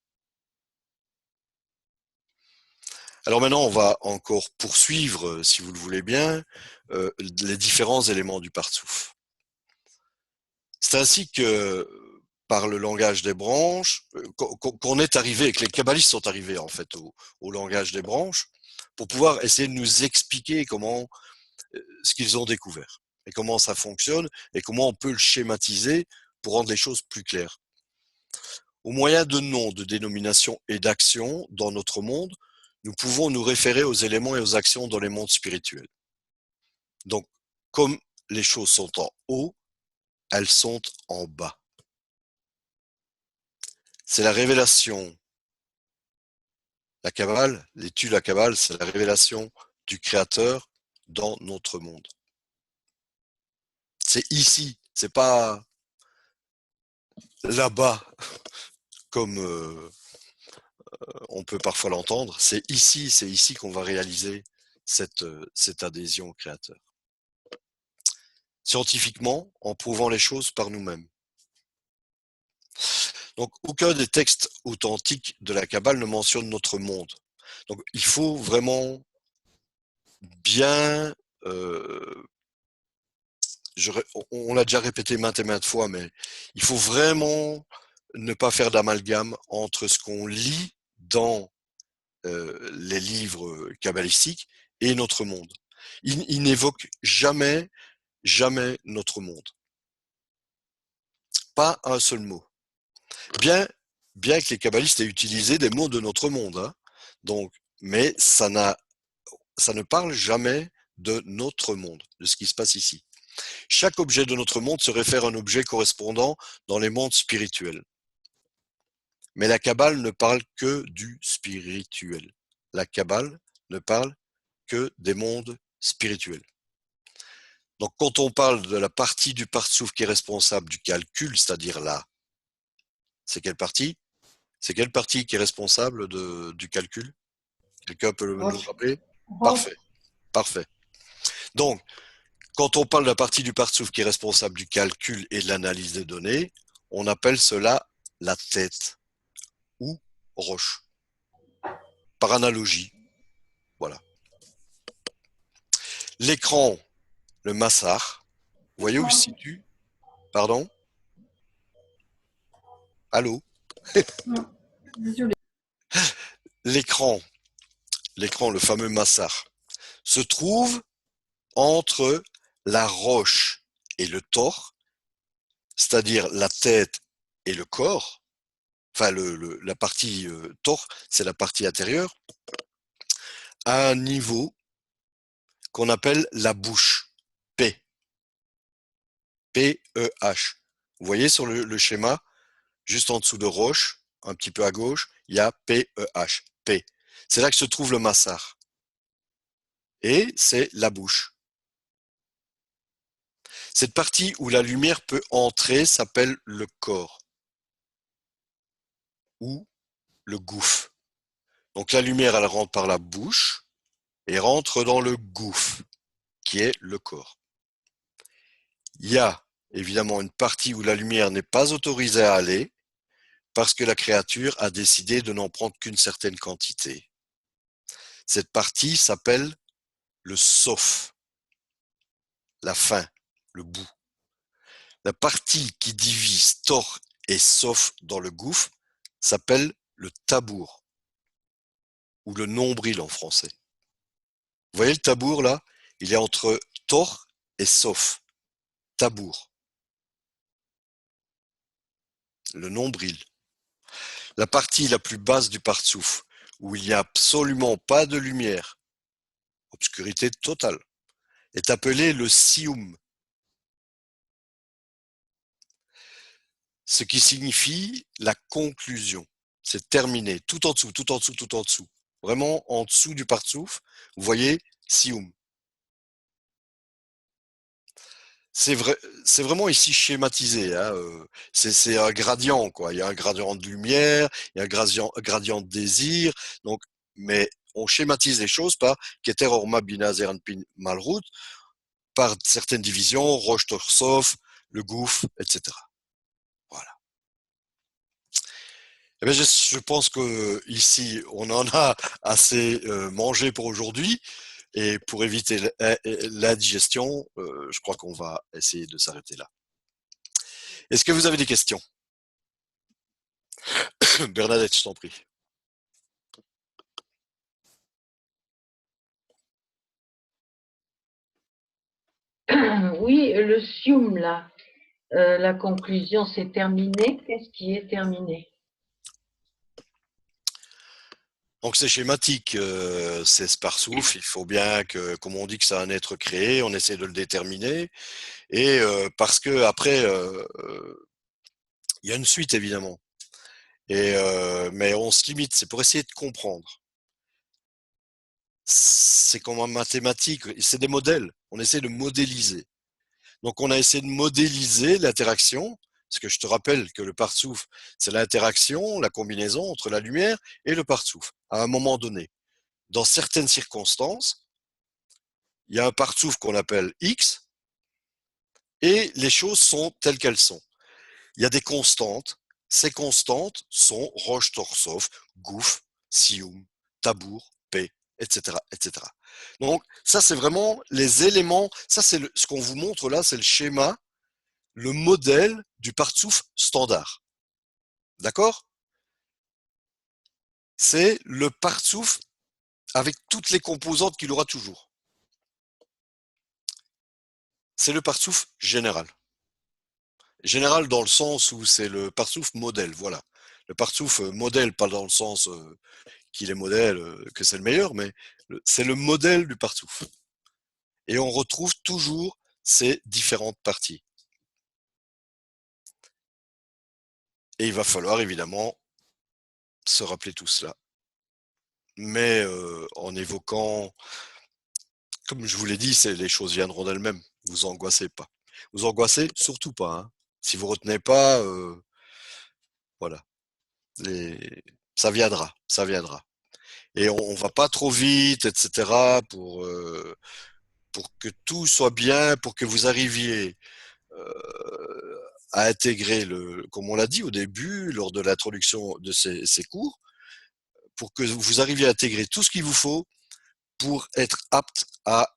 Alors maintenant, on va encore poursuivre, si vous le voulez bien, les différents éléments du Partsouf. C'est ainsi que, par le langage des branches, qu'on est arrivé, que les kabbalistes sont arrivés en fait au langage des branches, pour pouvoir essayer de nous expliquer comment, ce qu'ils ont découvert, et comment ça fonctionne, et comment on peut le schématiser pour rendre les choses plus claires. Au moyen de noms, de dénominations et d'actions dans notre monde, nous pouvons nous référer aux éléments et aux actions dans les mondes spirituels. Donc, comme les choses sont en haut, elles sont en bas. C'est la révélation. La Kabbale, l'étude de la Kabbale, c'est la révélation du Créateur dans notre monde. C'est ici, c'est pas là-bas, comme on peut parfois l'entendre. C'est ici qu'on va réaliser cette adhésion au Créateur. Scientifiquement, en prouvant les choses par nous-mêmes. Donc, aucun des textes authentiques de la Kabbale ne mentionne notre monde. Donc, il faut vraiment bien... on l'a déjà répété maintes et maintes fois, mais il faut vraiment ne pas faire d'amalgame entre ce qu'on lit dans les livres kabbalistiques et notre monde. Il n'évoque jamais notre monde. Pas un seul mot. Bien que les kabbalistes aient utilisé des mots de notre monde, hein. Donc, mais ça ne parle jamais de notre monde, de ce qui se passe ici. Chaque objet de notre monde se réfère à un objet correspondant dans les mondes spirituels. Mais la Kabbale ne parle que du spirituel. La Kabbale ne parle que des mondes spirituels. Donc quand on parle de la partie du Partsouf qui est responsable du calcul, c'est-à-dire là, c'est quelle partie? C'est quelle partie qui est responsable du calcul? Quelqu'un peut nous rappeler? Parfait. Donc, quand on parle de la partie du Partsouf qui est responsable du calcul et de l'analyse des données, on appelle cela la tête ou roche. Par analogie. Voilà. L'écran, le massar, vous voyez où se situe? Pardon? Allô? Désolé. L'écran, le fameux massar, se trouve entre la roche et le tor, c'est-à-dire la tête et le corps, enfin la partie tor, c'est la partie intérieure, à un niveau qu'on appelle la bouche, P. P-E-H. Vous voyez sur le schéma, juste en dessous de roche, un petit peu à gauche, il y a P-E-H, P. C'est là que se trouve le massar. Et c'est la bouche. Cette partie où la lumière peut entrer s'appelle le corps ou le gouffre. Donc la lumière, elle rentre par la bouche et rentre dans le gouffre, qui est le corps. Il y a évidemment une partie où la lumière n'est pas autorisée à aller parce que la créature a décidé de n'en prendre qu'une certaine quantité. Cette partie s'appelle le sauf, la fin, le bout. La partie qui divise tor et sauf dans le gouffre s'appelle le tabour, ou le nombril en français. Vous voyez le tabour là? Il est entre tor et sauf, tabour, le nombril. La partie la plus basse du partsouf, où il n'y a absolument pas de lumière, obscurité totale, est appelée le sioum, ce qui signifie la conclusion. C'est terminé, tout en dessous, tout en dessous, tout en dessous. Vraiment en dessous du partsouf, vous voyez sioum. C'est vraiment ici schématisé. Hein, c'est un gradient, quoi. Il y a un gradient de lumière, il y a un gradient de désir. Donc, mais on schématise les choses par Keter Orma Bina Zeranpin Malrout, par certaines divisions, Roche Torsof, le gouffre, etc. Voilà. Eh bien, je pense que ici, on en a assez mangé pour aujourd'hui. Et pour éviter l'indigestion, je crois qu'on va essayer de s'arrêter là. Est-ce que vous avez des questions? Bernadette, je t'en prie. Oui, le sium, là, la conclusion, c'est terminé. Qu'est-ce qui est terminé? Donc c'est schématique, c'est Sparsouf. Il faut bien que, comme on dit que c'est un être créé, on essaie de le déterminer. Et parce que après, il y a une suite évidemment. Et mais on se limite, c'est pour essayer de comprendre. C'est comme en mathématiques, c'est des modèles. On essaie de modéliser. Donc on a essayé de modéliser l'interaction, parce que je te rappelle que le partsouf, c'est l'interaction, la combinaison entre la lumière et le partsouf, à un moment donné. Dans certaines circonstances, il y a un partsouf qu'on appelle X, et les choses sont telles qu'elles sont. Il y a des constantes, ces constantes sont Roche Torsov, Gouf, Sioum, Tabour, P, etc., etc. Donc ça c'est vraiment les éléments, ça c'est ce qu'on vous montre là, c'est le schéma, le modèle du partsouf standard. D'accord? C'est le partsouf avec toutes les composantes qu'il aura toujours. C'est le partsouf général. Général dans le sens où c'est le partsouf modèle, voilà. Le partsouf modèle, pas dans le sens qu'il est modèle, que c'est le meilleur, mais c'est le modèle du partsouf. Et on retrouve toujours ces différentes parties. Et il va falloir évidemment se rappeler tout cela. Mais en évoquant, comme je vous l'ai dit, les choses viendront d'elles-mêmes. Vous angoissez pas. Vous angoissez surtout pas. Hein. Si vous retenez pas, voilà, ça viendra, ça viendra. Et on va pas trop vite, etc. Pour que tout soit bien, pour que vous arriviez à intégrer comme on l'a dit au début, lors de l'introduction de ces cours, pour que vous arriviez à intégrer tout ce qu'il vous faut pour être apte à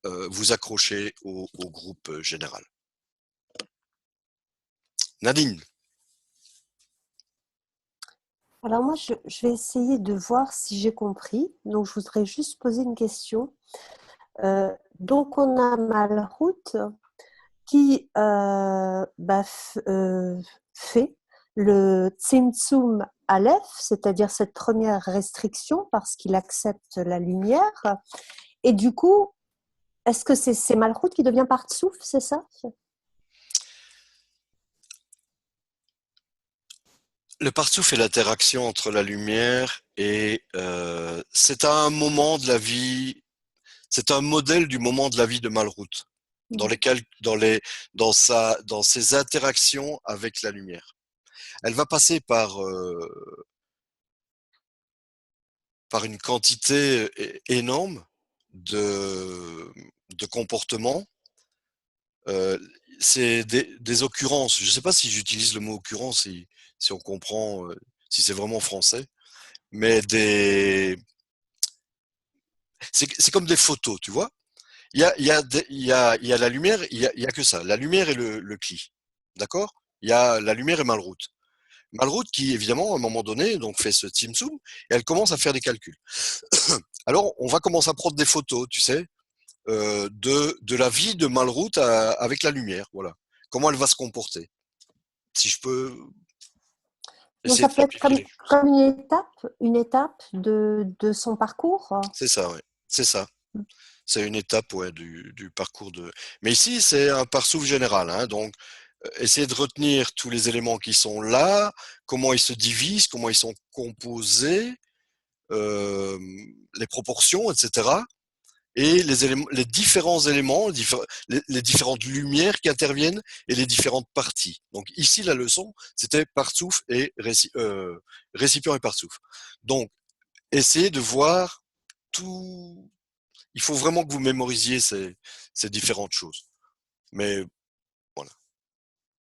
vous accrocher au groupe général. Nadine. Alors moi, je vais essayer de voir si j'ai compris. Donc, je voudrais juste poser une question. Donc, on a Malrout qui fait le Tzimtzum Aleph, c'est-à-dire cette première restriction parce qu'il accepte la lumière. Et du coup, est-ce que c'est Malrout qui devient Partsouf, c'est ça? Le partsouf est l'interaction entre la lumière et c'est un moment de la vie, c'est un modèle du moment de la vie de Malrout, dans ses interactions avec la lumière. Elle va passer par par une quantité énorme de comportements. C'est des occurrences. Je ne sais pas si j'utilise le mot occurrence, si on comprend, si c'est vraiment français, mais c'est comme des photos, tu vois. Il y a la lumière, il y a que ça. La lumière et le CLI. D'accord? Il y a la lumière et Malroute. Malroute qui, évidemment, à un moment donné, donc fait ce Team Zoom, et elle commence à faire des calculs. Alors, on va commencer à prendre des photos, tu sais, de la vie de Malroute avec la lumière. Voilà. Comment elle va se comporter. Si je peux Donc essayer ça de peut être simplifier les choses. comme une étape de son parcours. C'est ça, ouais. C'est ça. C'est une étape, ouais, du parcours de. Mais ici, c'est un parcours général, hein, donc essayer de retenir tous les éléments qui sont là, comment ils se divisent, comment ils sont composés, euh, les proportions, etc. Et les différents éléments, les différentes lumières qui interviennent et les différentes parties. Donc ici, la leçon, c'était Partsouf et récipient et Partsouf. Donc, essayez de voir tout. Il faut vraiment que vous mémorisiez ces différentes choses. Mais voilà.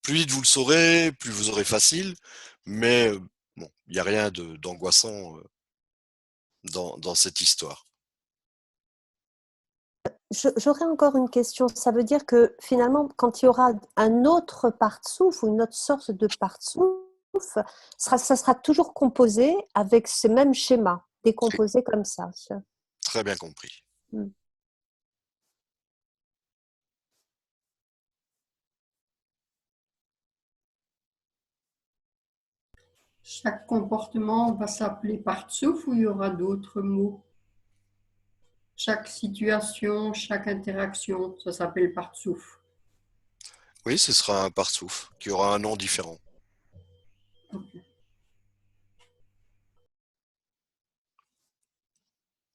Plus vite vous le saurez, plus vous aurez facile. Mais bon, il n'y a rien d'angoissant dans cette histoire. J'aurais encore une question. Ça veut dire que finalement, quand il y aura un autre partsouf ou une autre sorte de partsouf, ça sera toujours composé avec ce même schéma, décomposé comme ça. Très bien compris. Mm. Chaque comportement va s'appeler partsouf ou il y aura d'autres mots? Chaque situation, chaque interaction, ça s'appelle partsouf. Oui, ce sera un Partsouf qui aura un nom différent.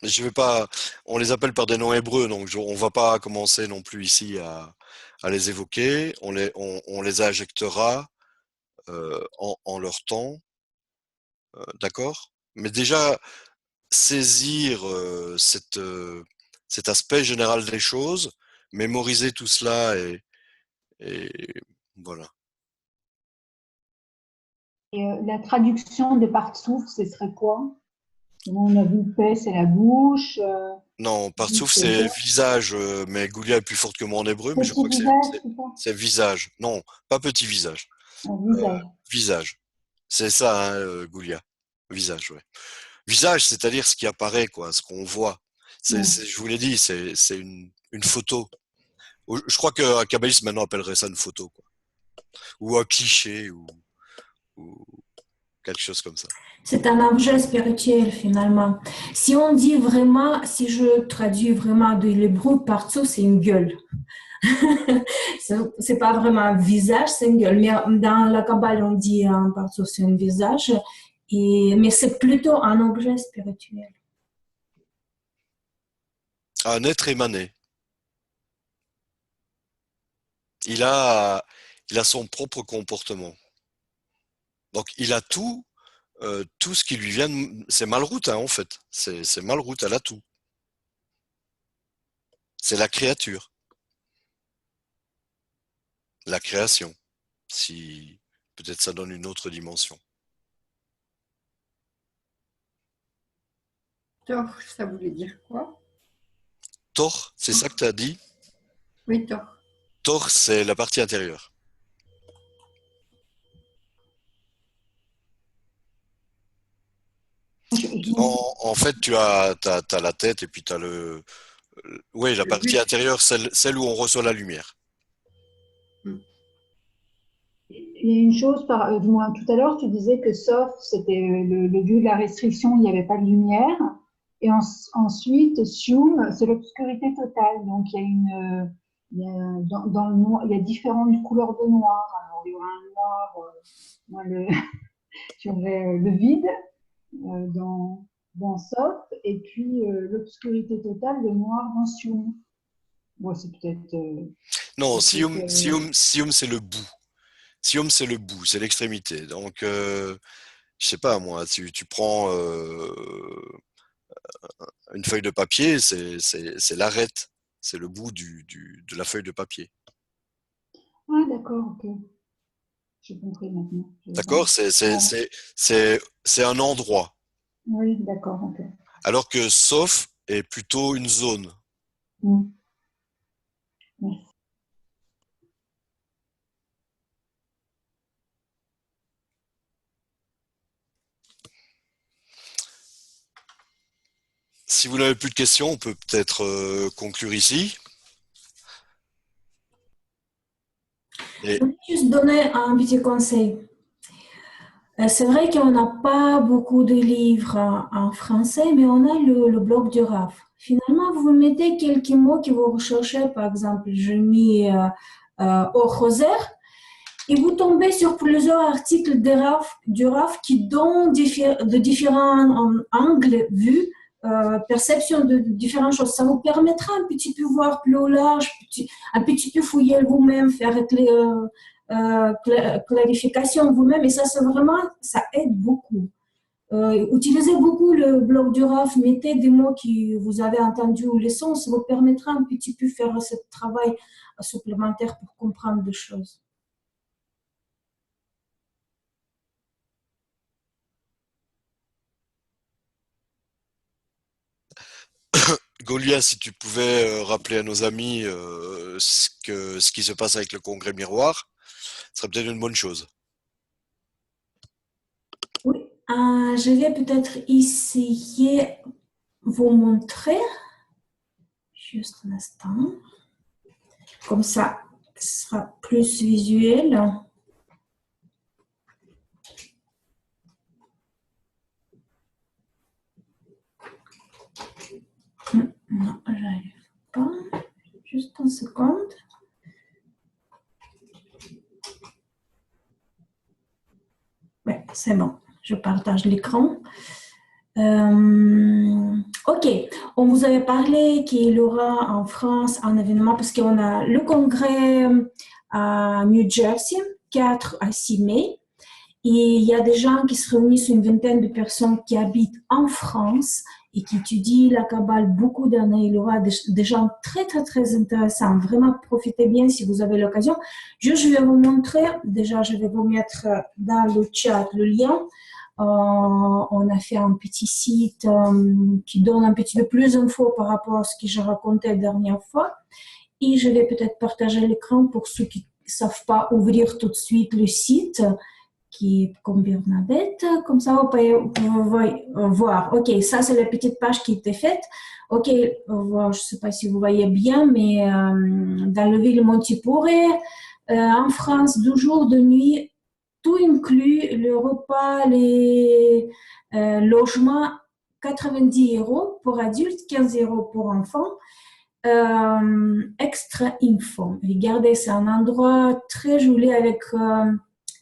Je vais pas, on les appelle par des noms hébreux, donc on va pas commencer non plus ici à les évoquer. On les injectera en leur temps, d'accord? Mais déjà saisir cet aspect général des choses, mémoriser tout cela et voilà. Et la traduction de Partsouf, ce serait quoi? On a vu paix, c'est la bouche. Non, Vif, Partsouf c'est le c'est cœur. visage, mais Goulia est plus forte que moi en hébreu, mais je Petit crois que visage, c'est ça? c'est visage. Non, pas petit visage. Un Euh, visage. visage. C'est ça, hein, Goulia. Visage, ouais. Visage, c'est-à-dire ce qui apparaît, quoi, ce qu'on voit. Je vous l'ai dit, c'est une photo. Je crois qu'un kabbaliste maintenant appellerait ça une photo, quoi. Ou un cliché, ou quelque chose comme ça. C'est un objet spirituel finalement. Si on dit vraiment, si je traduis vraiment de l'hébreu, partout c'est une gueule. C'est pas vraiment un visage, c'est une gueule. Mais dans la Kabbale, on dit partout c'est un visage. Mais c'est plutôt un objet spirituel. Un être émané. Il a, il a son propre comportement. Donc il a tout ce qui lui vient. C'est Malroute, hein, en fait. C'est Malroute, elle a tout. C'est la créature, la création. Si peut-être ça donne une autre dimension. Tor, ça voulait dire quoi? Tor, c'est ça que tu as dit? Oui, tor. Tor, c'est la partie intérieure. En fait, tu as la tête et puis tu as oui, la partie intérieure, celle où on reçoit la lumière. Il y a une chose, du moins tout à l'heure, tu disais que Sof, c'était le lieu de la restriction, il n'y avait pas de lumière. Et ensuite, Sium, c'est l'obscurité totale. Donc, il y a dans le noir, il y a différentes couleurs de noir. Alors, il y aura un noir, moi, je dirais, le vide dans Sof, et puis l'obscurité totale, le noir dans Sium. Bon, c'est peut-être. Non, Sium, c'est le bout. Sium, c'est le bout, c'est l'extrémité. Donc, je sais pas, moi, tu prends une feuille de papier, c'est l'arête, c'est le bout de la feuille de papier. Ah, d'accord, ok. J'ai compris maintenant. D'accord? C'est un endroit. Oui, d'accord, ok. Alors que sauf est plutôt une zone. Mm. Merci. Si vous n'avez plus de questions, on peut peut-être conclure ici. Et Je vais juste donner un petit conseil. C'est vrai qu'on n'a pas beaucoup de livres en français, mais on a le blog du RAF. Finalement, vous mettez quelques mots que vous recherchez, par exemple, je mis au rosaire, et vous tombez sur plusieurs articles du RAF qui donnent de différents angles vus, perception de différentes choses. Ça vous permettra un petit peu voir plus large, un petit peu fouiller vous-même, faire clarification vous-même, et ça, c'est vraiment, ça aide beaucoup. Utilisez beaucoup le blog du RAF, mettez des mots que vous avez entendus ou les sons, ça vous permettra un petit peu faire ce travail supplémentaire pour comprendre des choses. Golia, si tu pouvais rappeler à nos amis ce qui se passe avec le congrès miroir, ce serait peut-être une bonne chose. Oui, je vais peut-être essayer vous montrer. Juste un instant. Comme ça, ce sera plus visuel. Non, j'arrive pas. Juste une seconde. Oui, c'est bon. Je partage l'écran. Ok, on vous avait parlé qu'il y aura en France un événement parce qu'on a le congrès à New Jersey, 4 à 6 mai. Et il y a des gens qui se réunissent, une vingtaine de personnes qui habitent en France et qui étudient la Kabbale beaucoup d'années. Il y aura des gens très, très, très intéressants. Vraiment, profitez bien si vous avez l'occasion. Je vais vous montrer. Déjà, je vais vous mettre dans le chat le lien. On a fait un petit site qui donne un petit peu plus d'infos par rapport à ce que j'ai raconté la dernière fois. Et je vais peut-être partager l'écran pour ceux qui ne savent pas ouvrir tout de suite le site, qui est comme Bernadette. Comme ça, vous pouvez voir. OK, ça, c'est la petite page qui était faite. OK, je ne sais pas si vous voyez bien, mais dans la ville Montipouré, en France, 2 jours de nuit, tout inclus, le repas, les logements, 90 € pour adultes, 15 € pour enfants. Extra info. Regardez, c'est un endroit très joli avec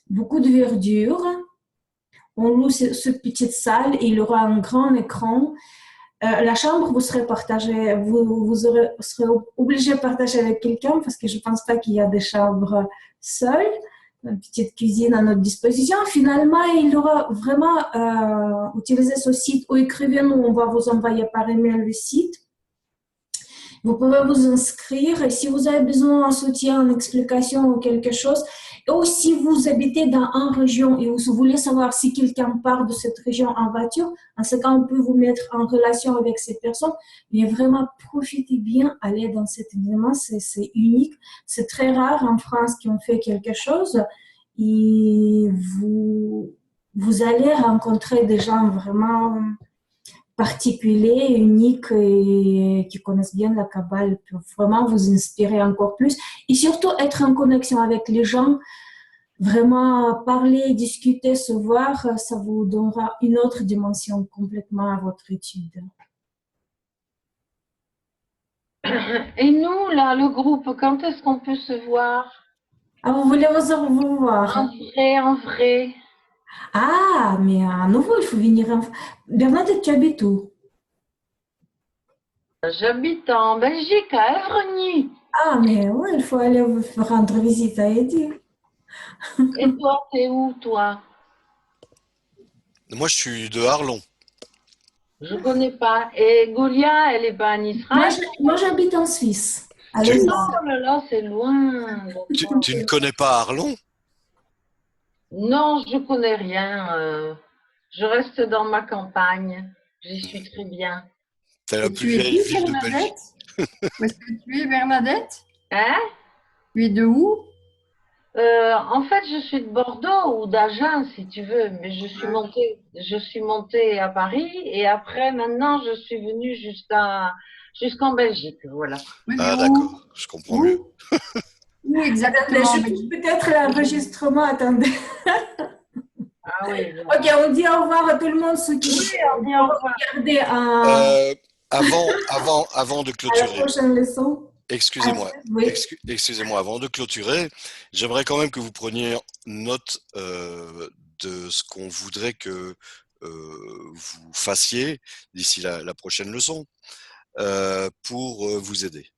beaucoup de verdure. On loue cette petite salle et il y aura un grand écran. La chambre, vous serez partagé, vous serez obligé de partager avec quelqu'un parce que je ne pense pas qu'il y a des chambres seules. Une petite cuisine à notre disposition. Finalement, il aura vraiment utilisé ce site ou écrivez-nous, on va vous envoyer par email le site. Vous pouvez vous inscrire et si vous avez besoin d'un soutien, une explication ou quelque chose, ou si vous habitez dans une région et vous voulez savoir si quelqu'un part de cette région en voiture, en ce cas, on peut vous mettre en relation avec cette personne. Mais vraiment, profitez bien, allez dans cet événement, c'est unique. C'est très rare en France qu'on fait quelque chose et vous allez rencontrer des gens vraiment particuliers, uniques et qui connaissent bien la Kabbale pour vraiment vous inspirer encore plus et surtout être en connexion avec les gens, vraiment parler, discuter, se voir, ça vous donnera une autre dimension complètement à votre étude. Et nous, là, le groupe, quand est-ce qu'on peut se voir? Ah, vous voulez vous voir? En vrai. Ah, mais à nouveau, il faut venir. Bernadette, tu habites où? J'habite en Belgique, à Evreny. Ah, mais ouais, il faut aller vous rendre visite à Eddy. Et toi, t'es où, toi? moi, je suis de Arlon. Je connais pas. Et Goulia, elle est pas en Israël? Moi, j'habite en Suisse, à Tu- Lausanne. Oh là là, c'est loin. Tu ne connais pas Arlon? Non, je connais rien. Je reste dans ma campagne. J'y suis très bien. C'est la Et plus tu es vieille d'où, ville de Belgique. Bernadette? Où est-ce que tu es, Bernadette? Hein? Tu es de où? En fait, je suis de Bordeaux ou d'Agen, si tu veux, mais je suis montée à Paris et après, maintenant, je suis venue jusqu'en Belgique, voilà. Oui, mais Ah, où? d'accord, je comprends mieux. Où Attendez, exactement en je Belgique? coupe peut-être l'enregistrement. Attendez. Ah oui, Ok, on dit au revoir à tout le monde, ceux qui oui, on dit au revoir. regarder à Avant de la clôturer, prochaine leçon. excusez-moi, Oui. excusez-moi, avant de clôturer, j'aimerais quand même que vous preniez note de ce qu'on voudrait que vous fassiez d'ici la prochaine leçon pour vous aider.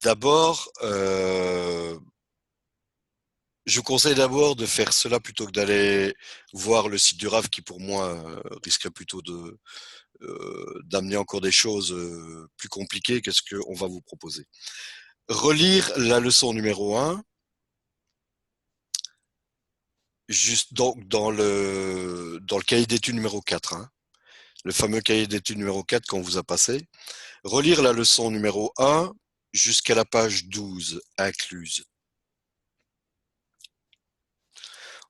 D'abord, je vous conseille d'abord de faire cela plutôt que d'aller voir le site du RAV qui pour moi risquerait plutôt d'amener encore des choses plus compliquées que ce qu'on va vous proposer. Relire la leçon numéro 1, juste dans le cahier d'études numéro 4, hein, le fameux cahier d'études numéro 4 qu'on vous a passé. Relire la leçon numéro 1 jusqu'à la page 12 incluse.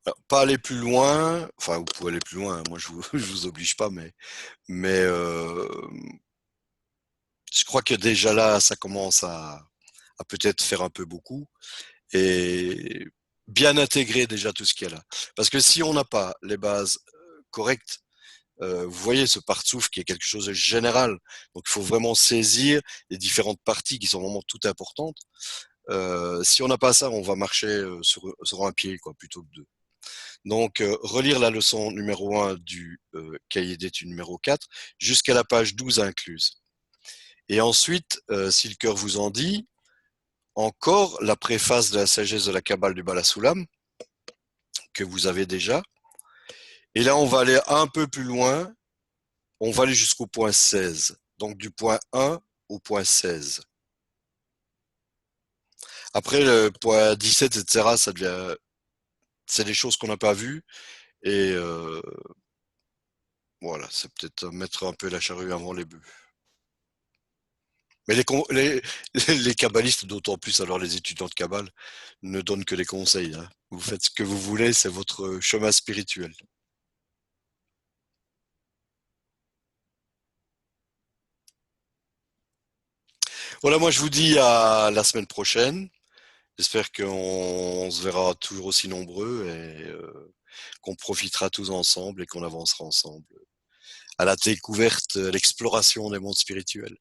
Alors, pas aller plus loin, enfin vous pouvez aller plus loin, moi je vous oblige pas, mais je crois que déjà là ça commence à peut-être faire un peu beaucoup et bien intégrer déjà tout ce qu'il y a là. Parce que si on n'a pas les bases correctes, vous voyez ce partsouf qui est quelque chose de général, donc il faut vraiment saisir les différentes parties qui sont vraiment toutes importantes. Si on n'a pas ça, on va marcher sur un pied quoi, plutôt que deux. Donc, relire la leçon numéro 1 du cahier d'études numéro 4 jusqu'à la page 12 incluse. Et ensuite, si le cœur vous en dit, encore la préface de la sagesse de la Kabbale du Bala Soulam, que vous avez déjà. Et là, on va aller un peu plus loin. On va aller jusqu'au point 16. Donc, du point 1 au point 16. Après, le point 17, etc., ça devient, c'est des choses qu'on n'a pas vues. Et voilà, c'est peut-être mettre un peu la charrue avant les bœufs. Mais les kabbalistes, d'autant plus alors les étudiants de Kabbale, ne donnent que des conseils. Hein. Vous faites ce que vous voulez, c'est votre chemin spirituel. Voilà, moi je vous dis à la semaine prochaine. J'espère qu'on se verra toujours aussi nombreux et qu'on profitera tous ensemble et qu'on avancera ensemble à la découverte, l'exploration des mondes spirituels.